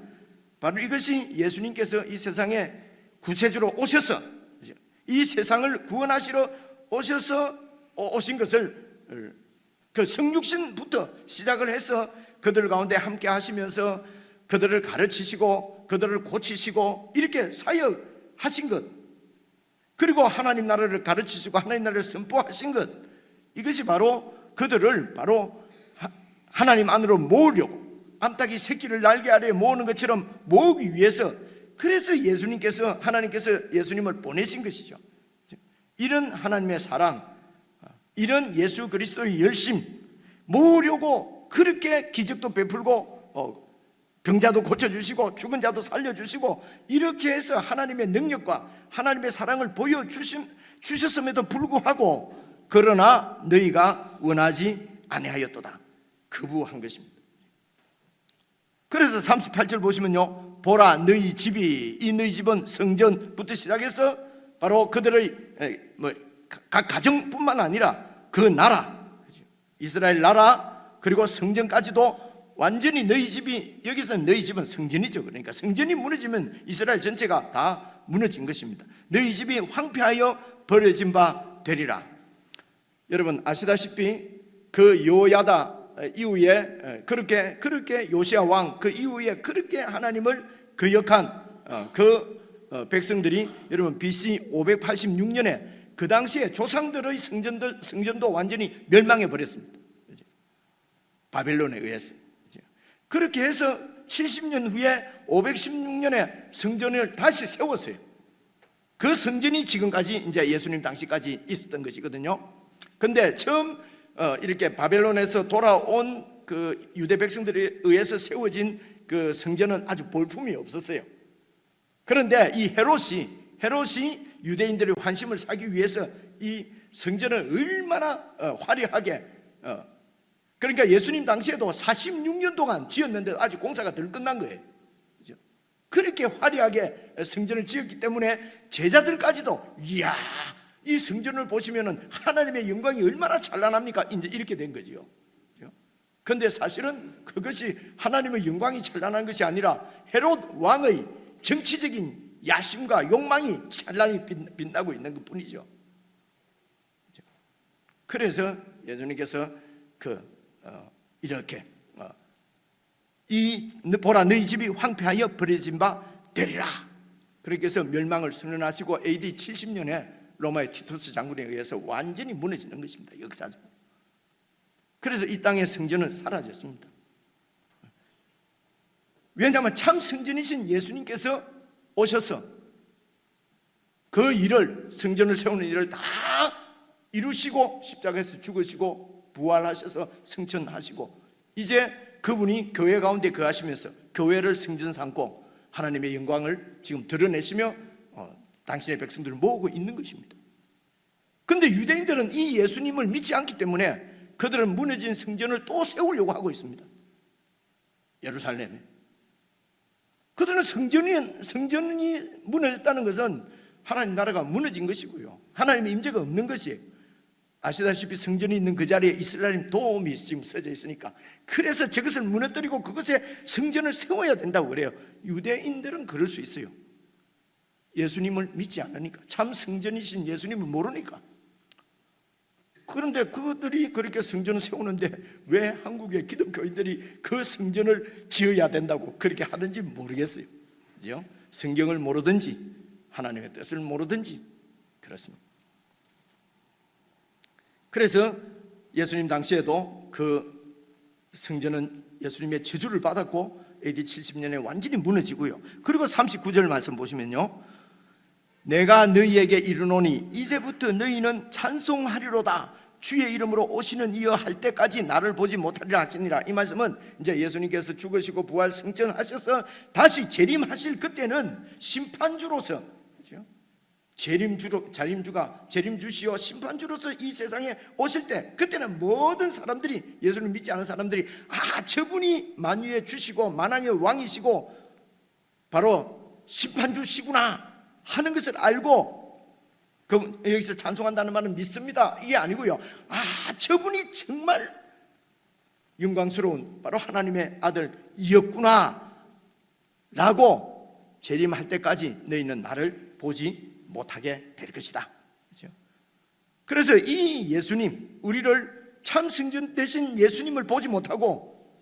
바로 이것이 예수님께서 이 세상에 구세주로 오셔서 이 세상을 구원하시러 오셔서 오신 것을 그 성육신부터 시작을 해서 그들 가운데 함께 하시면서 그들을 가르치시고 그들을 고치시고 이렇게 사역하신 것, 그리고 하나님 나라를 가르치시고 하나님 나라를 선포하신 것, 이것이 바로 그들을 바로 하나님 안으로 모으려고, 암탉이 새끼를 날개 아래에 모으는 것처럼 모으기 위해서, 그래서 하나님께서 예수님을 보내신 것이죠. 이런 하나님의 사랑, 이런 예수 그리스도의 열심, 모으려고 그렇게 기적도 베풀고 병자도 고쳐주시고 죽은 자도 살려주시고 이렇게 해서 하나님의 능력과 하나님의 사랑을 보여주셨음에도 불구하고, 그러나 너희가 원하지 아니하였도다, 거부한 것입니다. 그래서 38절 보시면요, 보라 너희 집은 성전부터 시작해서 바로 그들의 각 가정뿐만 아니라 그 나라, 이스라엘 나라 그리고 성전까지도 완전히 너희 집이, 여기서는 너희 집은 성전이죠. 그러니까 성전이 무너지면 이스라엘 전체가 다 무너진 것입니다. 너희 집이 황폐하여 버려진 바 되리라. 여러분 아시다시피 그 여호야다 이후에 그렇게 요시야 왕 그 이후에 그렇게 하나님을 거역한 백성들이 여러분 BC 586년에 그 당시에 조상들의 성전도 완전히 멸망해 버렸습니다. 바벨론에 의해서. 그렇게 해서 70년 후에 516년에 성전을 다시 세웠어요. 그 성전이 지금까지 이제 예수님 당시까지 있었던 것이거든요. 근데 처음 이렇게 바벨론에서 돌아온 그 유대 백성들에 의해서 세워진 그 성전은 아주 볼품이 없었어요. 그런데 이 헤롯이 유대인들의 환심을 사기 위해서 이 성전을 얼마나 화려하게, 그러니까 예수님 당시에도 46년 동안 지었는데 아직 공사가 덜 끝난 거예요. 그렇게 화려하게 성전을 지었기 때문에 제자들까지도 이야, 이 성전을 보시면은 하나님의 영광이 얼마나 찬란합니까? 이제 이렇게 된 거지요. 그런데 사실은 그것이 하나님의 영광이 찬란한 것이 아니라 헤롯 왕의 정치적인 야심과 욕망이 찬란히 빛나고 있는 것 뿐이죠. 그래서 예수님께서 이렇게 보라 너희 집이 황폐하여 버려진 바 되리라. 그렇게 해서 멸망을 선언하시고 AD 70년에 로마의 티투스 장군에 의해서 완전히 무너지는 것입니다. 역사적으로. 그래서 이 땅의 성전은 사라졌습니다. 왜냐하면 참 성전이신 예수님께서 오셔서 그 일을, 성전을 세우는 일을 다 이루시고 십자가에서 죽으시고 부활하셔서 승천하시고 이제 그분이 교회 가운데 거하시면서 교회를 성전 삼고 하나님의 영광을 지금 드러내시며 당신의 백성들을 모으고 있는 것입니다. 그런데 유대인들은 이 예수님을 믿지 않기 때문에 그들은 무너진 성전을 또 세우려고 하고 있습니다. 예루살렘에. 그들은 성전이 무너졌다는 것은 하나님 나라가 무너진 것이고요, 하나님의 임재가 없는 것이에요. 아시다시피 성전이 있는 그 자리에 이스라엘 도움이 지금 써져 있으니까, 그래서 저것을 무너뜨리고 그것에 성전을 세워야 된다고 그래요. 유대인들은 그럴 수 있어요. 예수님을 믿지 않으니까, 참 성전이신 예수님을 모르니까. 그런데 그들이 그렇게 성전을 세우는데 왜 한국의 기독교인들이 그 성전을 지어야 된다고 그렇게 하는지 모르겠어요. 그죠? 성경을 모르든지 하나님의 뜻을 모르든지 그렇습니다. 그래서 예수님 당시에도 그 성전은 예수님의 저주를 받았고 AD 70년에 완전히 무너지고요. 그리고 39절 말씀 보시면요, 내가 너희에게 이르노니 이제부터 너희는 찬송하리로다. 주의 이름으로 오시는 이여 할 때까지 나를 보지 못하리라 하시니라. 이 말씀은 이제 예수님께서 죽으시고 부활 승천하셔서 다시 재림하실 그때는 심판주로서, 그렇죠? 재림주시오 심판주로서 이 세상에 오실 때, 그때는 모든 사람들이, 예수님 믿지 않은 사람들이 저분이 만유의 주시고 만왕의 왕이시고 바로 심판주시구나 하는 것을 알고, 여기서 찬송한다는 말은 믿습니다 이게 아니고요, 저분이 정말 영광스러운 바로 하나님의 아들이었구나 라고 재림할 때까지 너희는 나를 보지 못하게 될 것이다. 그래서 이 예수님, 우리를 참 성전 되신 예수님을 보지 못하고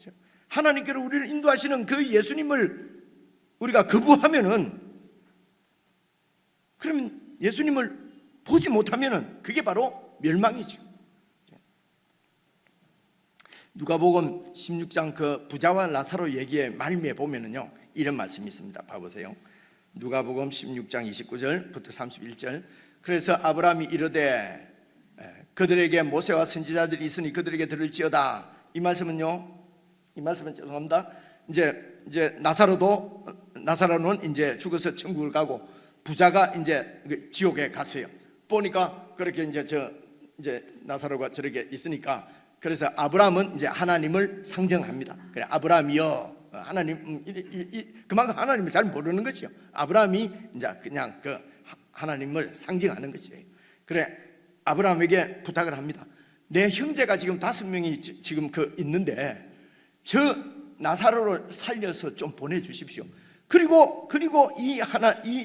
하나님께로 우리를 인도하시는 그 예수님을 우리가 거부하면은, 그러면 예수님을 보지 못하면은 그게 바로 멸망이죠. 누가복음 16장 그 부자와 나사로 얘기에 말미에 보면은요, 이런 말씀이 있습니다. 봐보세요. 누가복음 16장 29절부터 31절. 그래서 아브라함이 이르되 그들에게 모세와 선지자들이 있으니 그들에게 들을지어다. 이 말씀은요, 이 말씀은 죄송합니다. 이제 나사로는 이제 죽어서 천국을 가고 부자가 이제 지옥에 갔어요. 보니까 그렇게 이제 나사로가 저렇게 있으니까, 그래서 아브라함은 이제 하나님을 상정합니다. 그래, 아브라함이여, 하나님, 그만큼 하나님을 잘 모르는 것이요. 아브라함이 이제 그냥 그 하나님을 상징하는 것이에요. 그래, 아브라함에게 부탁을 합니다. 내 형제가 지금 5명이 지금 있는데 저 나사로를 살려서 좀 보내주십시오. 그리고 이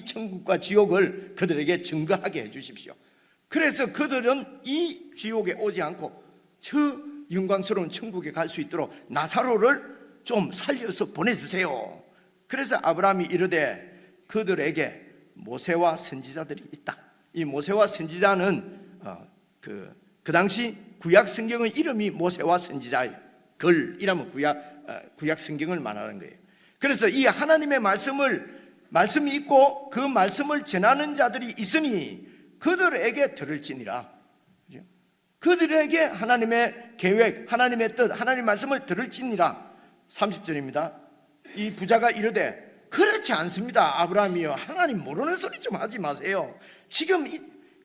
천국과 지옥을 그들에게 증거하게 해주십시오. 그래서 그들은 이 지옥에 오지 않고 저 영광스러운 천국에 갈 수 있도록 나사로를 좀 살려서 보내주세요. 그래서 아브라함이 이르되 그들에게 모세와 선지자들이 있다. 이 모세와 선지자는 그 당시 구약 성경의 이름이 모세와 선지자의 글이라면 구약 성경을 말하는 거예요. 그래서 이 하나님의 말씀이 있고 그 말씀을 전하는 자들이 있으니 그들에게 들을지니라. 그들에게 하나님의 계획, 하나님의 뜻, 하나님의 말씀을 들을지니라. 30절입니다. 이 부자가 이르되 그렇지 않습니다. 아브라함이요, 하나님 모르는 소리 좀 하지 마세요. 지금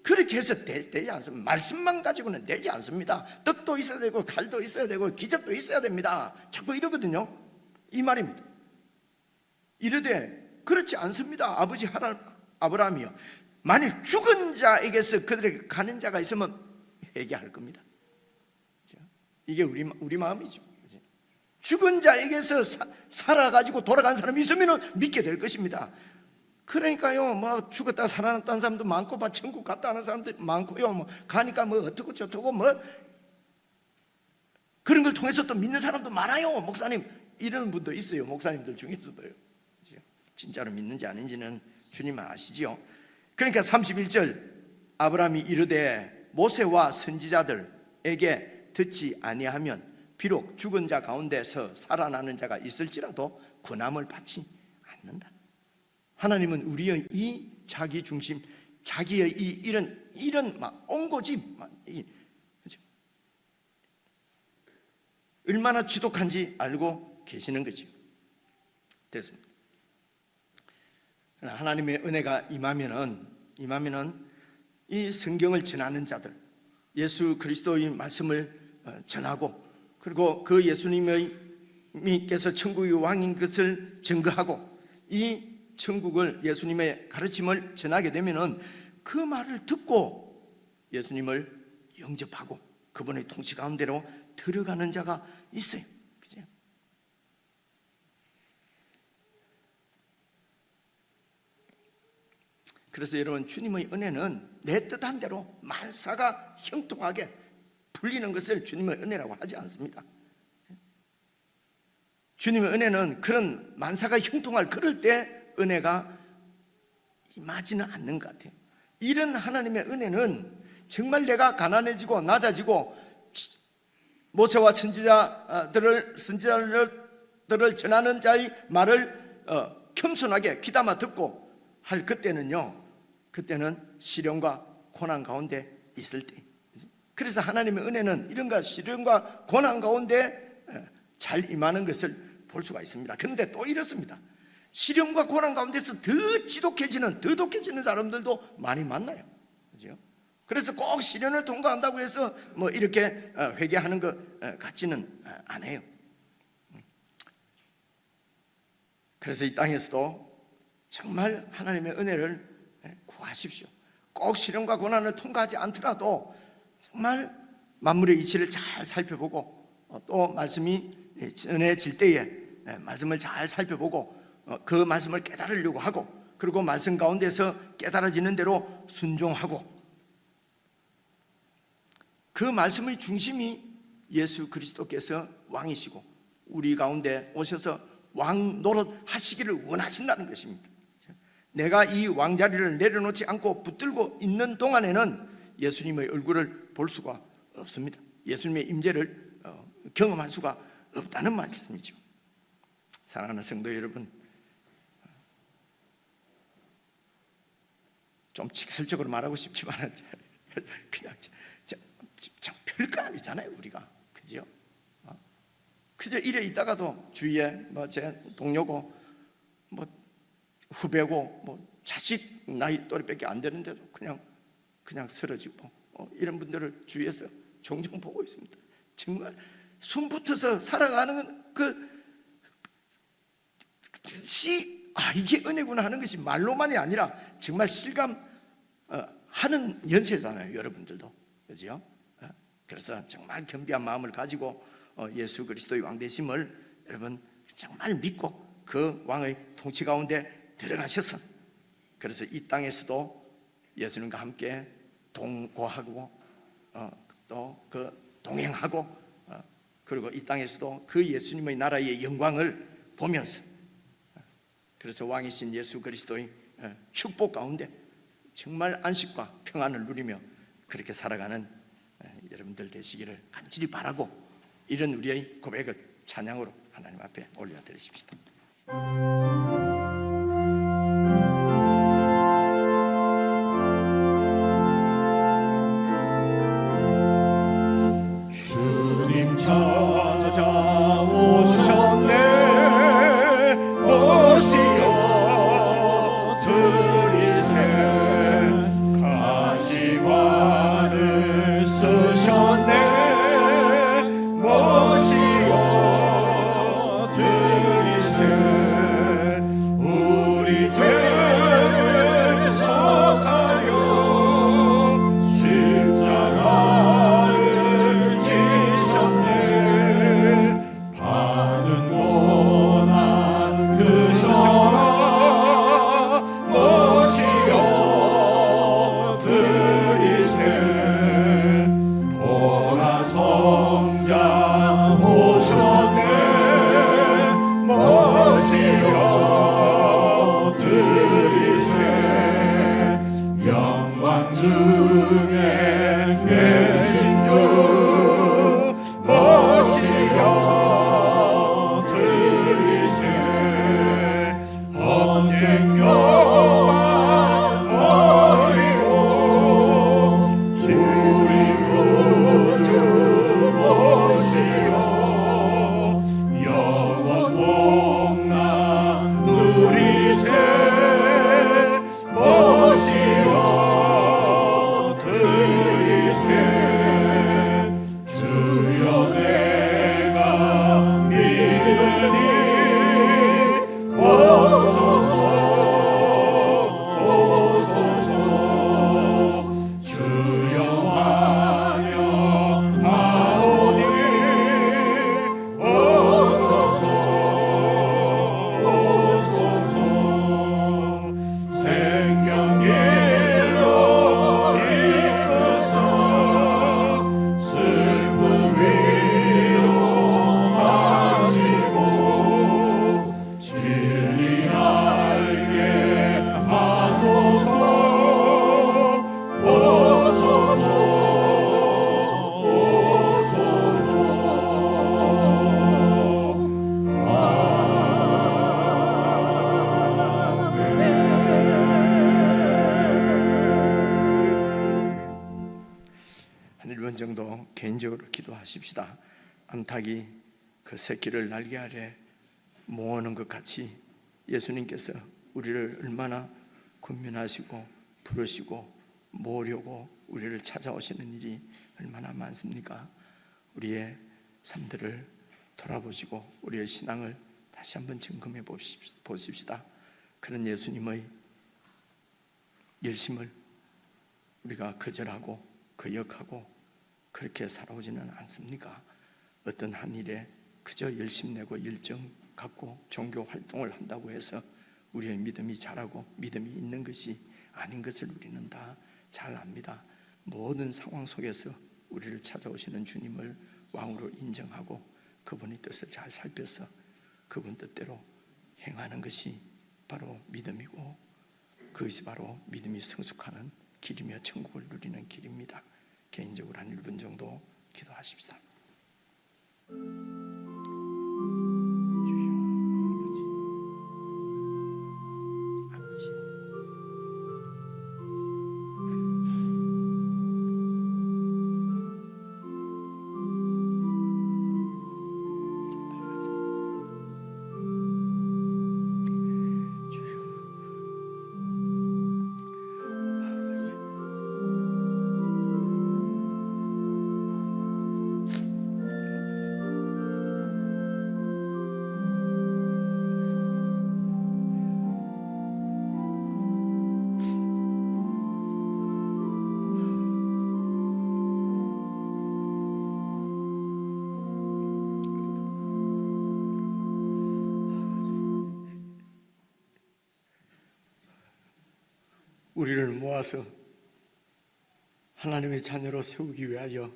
그렇게 해서 되지 않습니다. 말씀만 가지고는 되지 않습니다. 떡도 있어야 되고 칼도 있어야 되고 기적도 있어야 됩니다. 자꾸 이러거든요. 이 말입니다. 이르되 그렇지 않습니다. 아버지 아브라함이요, 만일 죽은 자에게서 그들에게 가는 자가 있으면 회개할 겁니다. 이게 우리 마음이죠. 죽은 자에게서 살아가지고 돌아간 사람이 있으면 믿게 될 것입니다. 그러니까요, 뭐 죽었다 살아났다는 사람도 많고, 막 천국 갔다 하는 사람도 많고요, 뭐 가니까 뭐 어떻고 저떻고 뭐 그런 걸 통해서 또 믿는 사람도 많아요. 목사님, 이런 분도 있어요. 목사님들 중에서도요. 진짜로 믿는지 아닌지는 주님만 아시지요. 그러니까 31절, 아브라함이 이르되 모세와 선지자들에게 듣지 아니하면 비록 죽은 자 가운데서 살아나는 자가 있을지라도 권함을 받지 않는다. 하나님은 우리의 이 자기 중심, 자기의 이런 막 옹고짐, 얼마나 지독한지 알고 계시는 거죠. 됐습니다. 하나님의 은혜가 임하면은 이 성경을 전하는 자들, 예수 그리스도의 말씀을 전하고, 그리고 그 예수님께서 천국의 왕인 것을 증거하고, 이 천국을, 예수님의 가르침을 전하게 되면은 그 말을 듣고 예수님을 영접하고 그분의 통치 가운데로 들어가는 자가 있어요. 그죠? 그래서 여러분, 주님의 은혜는 내 뜻한 대로 만사가 형통하게 풀리는 것을 주님의 은혜라고 하지 않습니다. 주님의 은혜는 그런 만사가 형통할 그럴 때 은혜가 임하지는 않는 것 같아요. 이런 하나님의 은혜는 정말 내가 가난해지고 낮아지고 모세와 선지자들을 전하는 자의 말을 겸손하게 귀담아 듣고 할 그때는 시련과 고난 가운데 있을 때. 그래서 하나님의 은혜는 이런가 시련과 고난 가운데 잘 임하는 것을 볼 수가 있습니다. 그런데 또 이렇습니다. 시련과 고난 가운데서 더 독해지는 사람들도 많이 만나요. 그죠? 그래서 꼭 시련을 통과한다고 해서 뭐 이렇게 회개하는 것 같지는 않아요. 그래서 이 땅에서도 정말 하나님의 은혜를 구하십시오. 꼭 시련과 고난을 통과하지 않더라도 정말 만물의 이치를 잘 살펴보고, 또 말씀이 전해질 때에 말씀을 잘 살펴보고 그 말씀을 깨달으려고 하고, 그리고 말씀 가운데서 깨달아지는 대로 순종하고, 그 말씀의 중심이 예수 그리스도께서 왕이시고 우리 가운데 오셔서 왕 노릇 하시기를 원하신다는 것입니다. 내가 이 왕자리를 내려놓지 않고 붙들고 있는 동안에는 예수님의 얼굴을 볼 수가 없습니다. 예수님의 임재를 경험할 수가 없다는 말씀이죠. 사랑하는 성도 여러분, 좀 직설적으로 말하고 싶지만 그냥 참 별거 아니잖아요, 우리가. 그죠? 그저 이래 있다가도 주위에 뭐 제 동료고 뭐 후배고 뭐 자식 나이 또래밖에 안 되는데도 그냥 쓰러지고 이런 분들을 주위에서 종종 보고 있습니다. 정말 숨 붙어서 살아가는 이게 은혜구나 하는 것이 말로만이 아니라 정말 실감 하는 연세잖아요, 여러분들도. 그죠? 그래서 정말 겸비한 마음을 가지고 예수 그리스도의 왕 되심을 여러분 정말 믿고 그 왕의 통치 가운데 들어가셔서, 그래서 이 땅에서도 예수님과 함께 동거하고 또 그 동행하고 그리고 이 땅에서도 그 예수님의 나라의 영광을 보면서, 그래서 왕이신 예수 그리스도의 축복 가운데 정말 안식과 평안을 누리며 그렇게 살아가는 여러분들 되시기를 간절히 바라고, 이런 우리의 고백을 찬양으로 하나님 앞에 올려드리십시다. 주님 찾아오셨네. 모시어 들이세 가시관을 쓰셨네. 모시어 들이세 우리 죄를 속하려 십자가를 지셨네. 받은 고난 그셔라. 모시어 들이세 보라 성자 오셨네. 모시어 들이세 영광 중에 계신 주 모시어 들이세 헛된 교만 버리고 우리 구주 모시어 영원 복락 누리세. 모시어 들이세 주여 내가 믿으니 오소서 오소서. 주여 환영하오니 오소서 오소서. 생명길로 이끄사 슬픔 위로하시고 진리 알게 하소서 오소서 오소서. 한 1분 정도 개인적으로 기도하십시다. 암탉이 그 새끼를 날개 아래 모으는 것 같이 예수님께서 우리를 얼마나 군면하시고 부르시고 모으려고 우리를 찾아오시는 일이 얼마나 많습니까? 우리의 삶들을 돌아보시고 우리의 신앙을 다시 한번 점검해 보십시다. 그런 예수님의 열심을 우리가 거절하고 거역하고 그렇게 살아오지는 않습니까? 어떤 한 일에 그저 열심 내고 열정 갖고 종교 활동을 한다고 해서 우리의 믿음이 자라고 믿음이 있는 것이 아닌 것을 우리는 다 잘 압니다. 모든 상황 속에서 우리를 찾아오시는 주님을 왕으로 인정하고 그분의 뜻을 잘 살펴서 그분 뜻대로 행하는 것이 바로 믿음이고, 그것이 바로 믿음이 성숙하는 길이며 천국을 누리는 길입니다. 개인적으로 한 1분 정도 기도하십시다. 우리를 모아서 하나님의 자녀로 세우기 위하여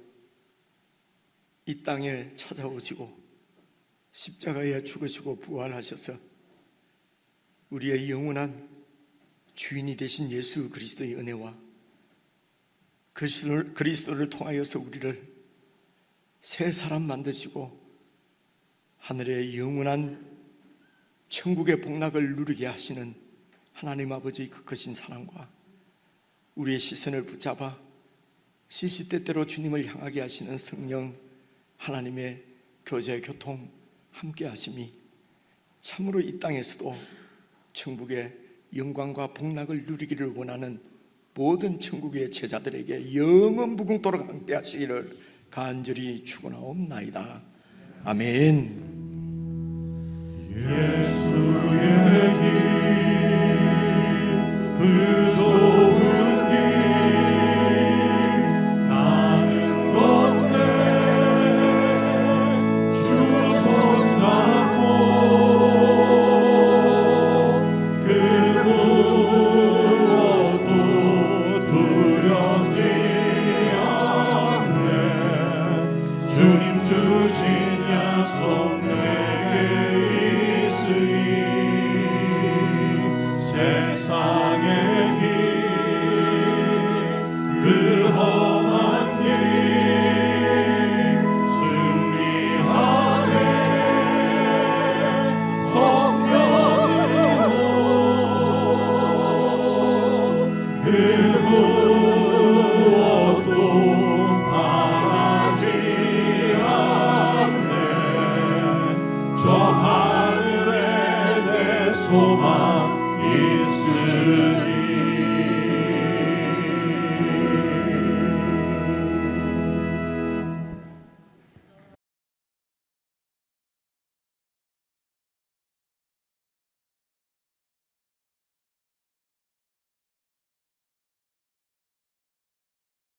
이 땅에 찾아오시고 십자가에 죽으시고 부활하셔서 우리의 영원한 주인이 되신 예수 그리스도의 은혜와 그리스도를 통하여서 우리를 새 사람 만드시고 하늘의 영원한 천국의 복락을 누리게 하시는 하나님 아버지의 그 크신 사랑과 우리의 시선을 붙잡아 시시때때로 주님을 향하게 하시는 성령 하나님의 교제 교통 함께 하심이 참으로 이 땅에서도 천국의 영광과 복락을 누리기를 원하는 모든 천국의 제자들에게 영원 무궁토록 함께 하시기를 간절히 축원하옵나이다. 아멘. 예수의 길그 좋은 길 나는 건데 주 손잡고 그 무엇도 두렵지 않네. 주님 주신 약속 내게 있으니 세상의 길 그 험한 길 승리하네. 성령으로 그 무엇도 바라지 않네. 저 하늘에 내 소망 있으니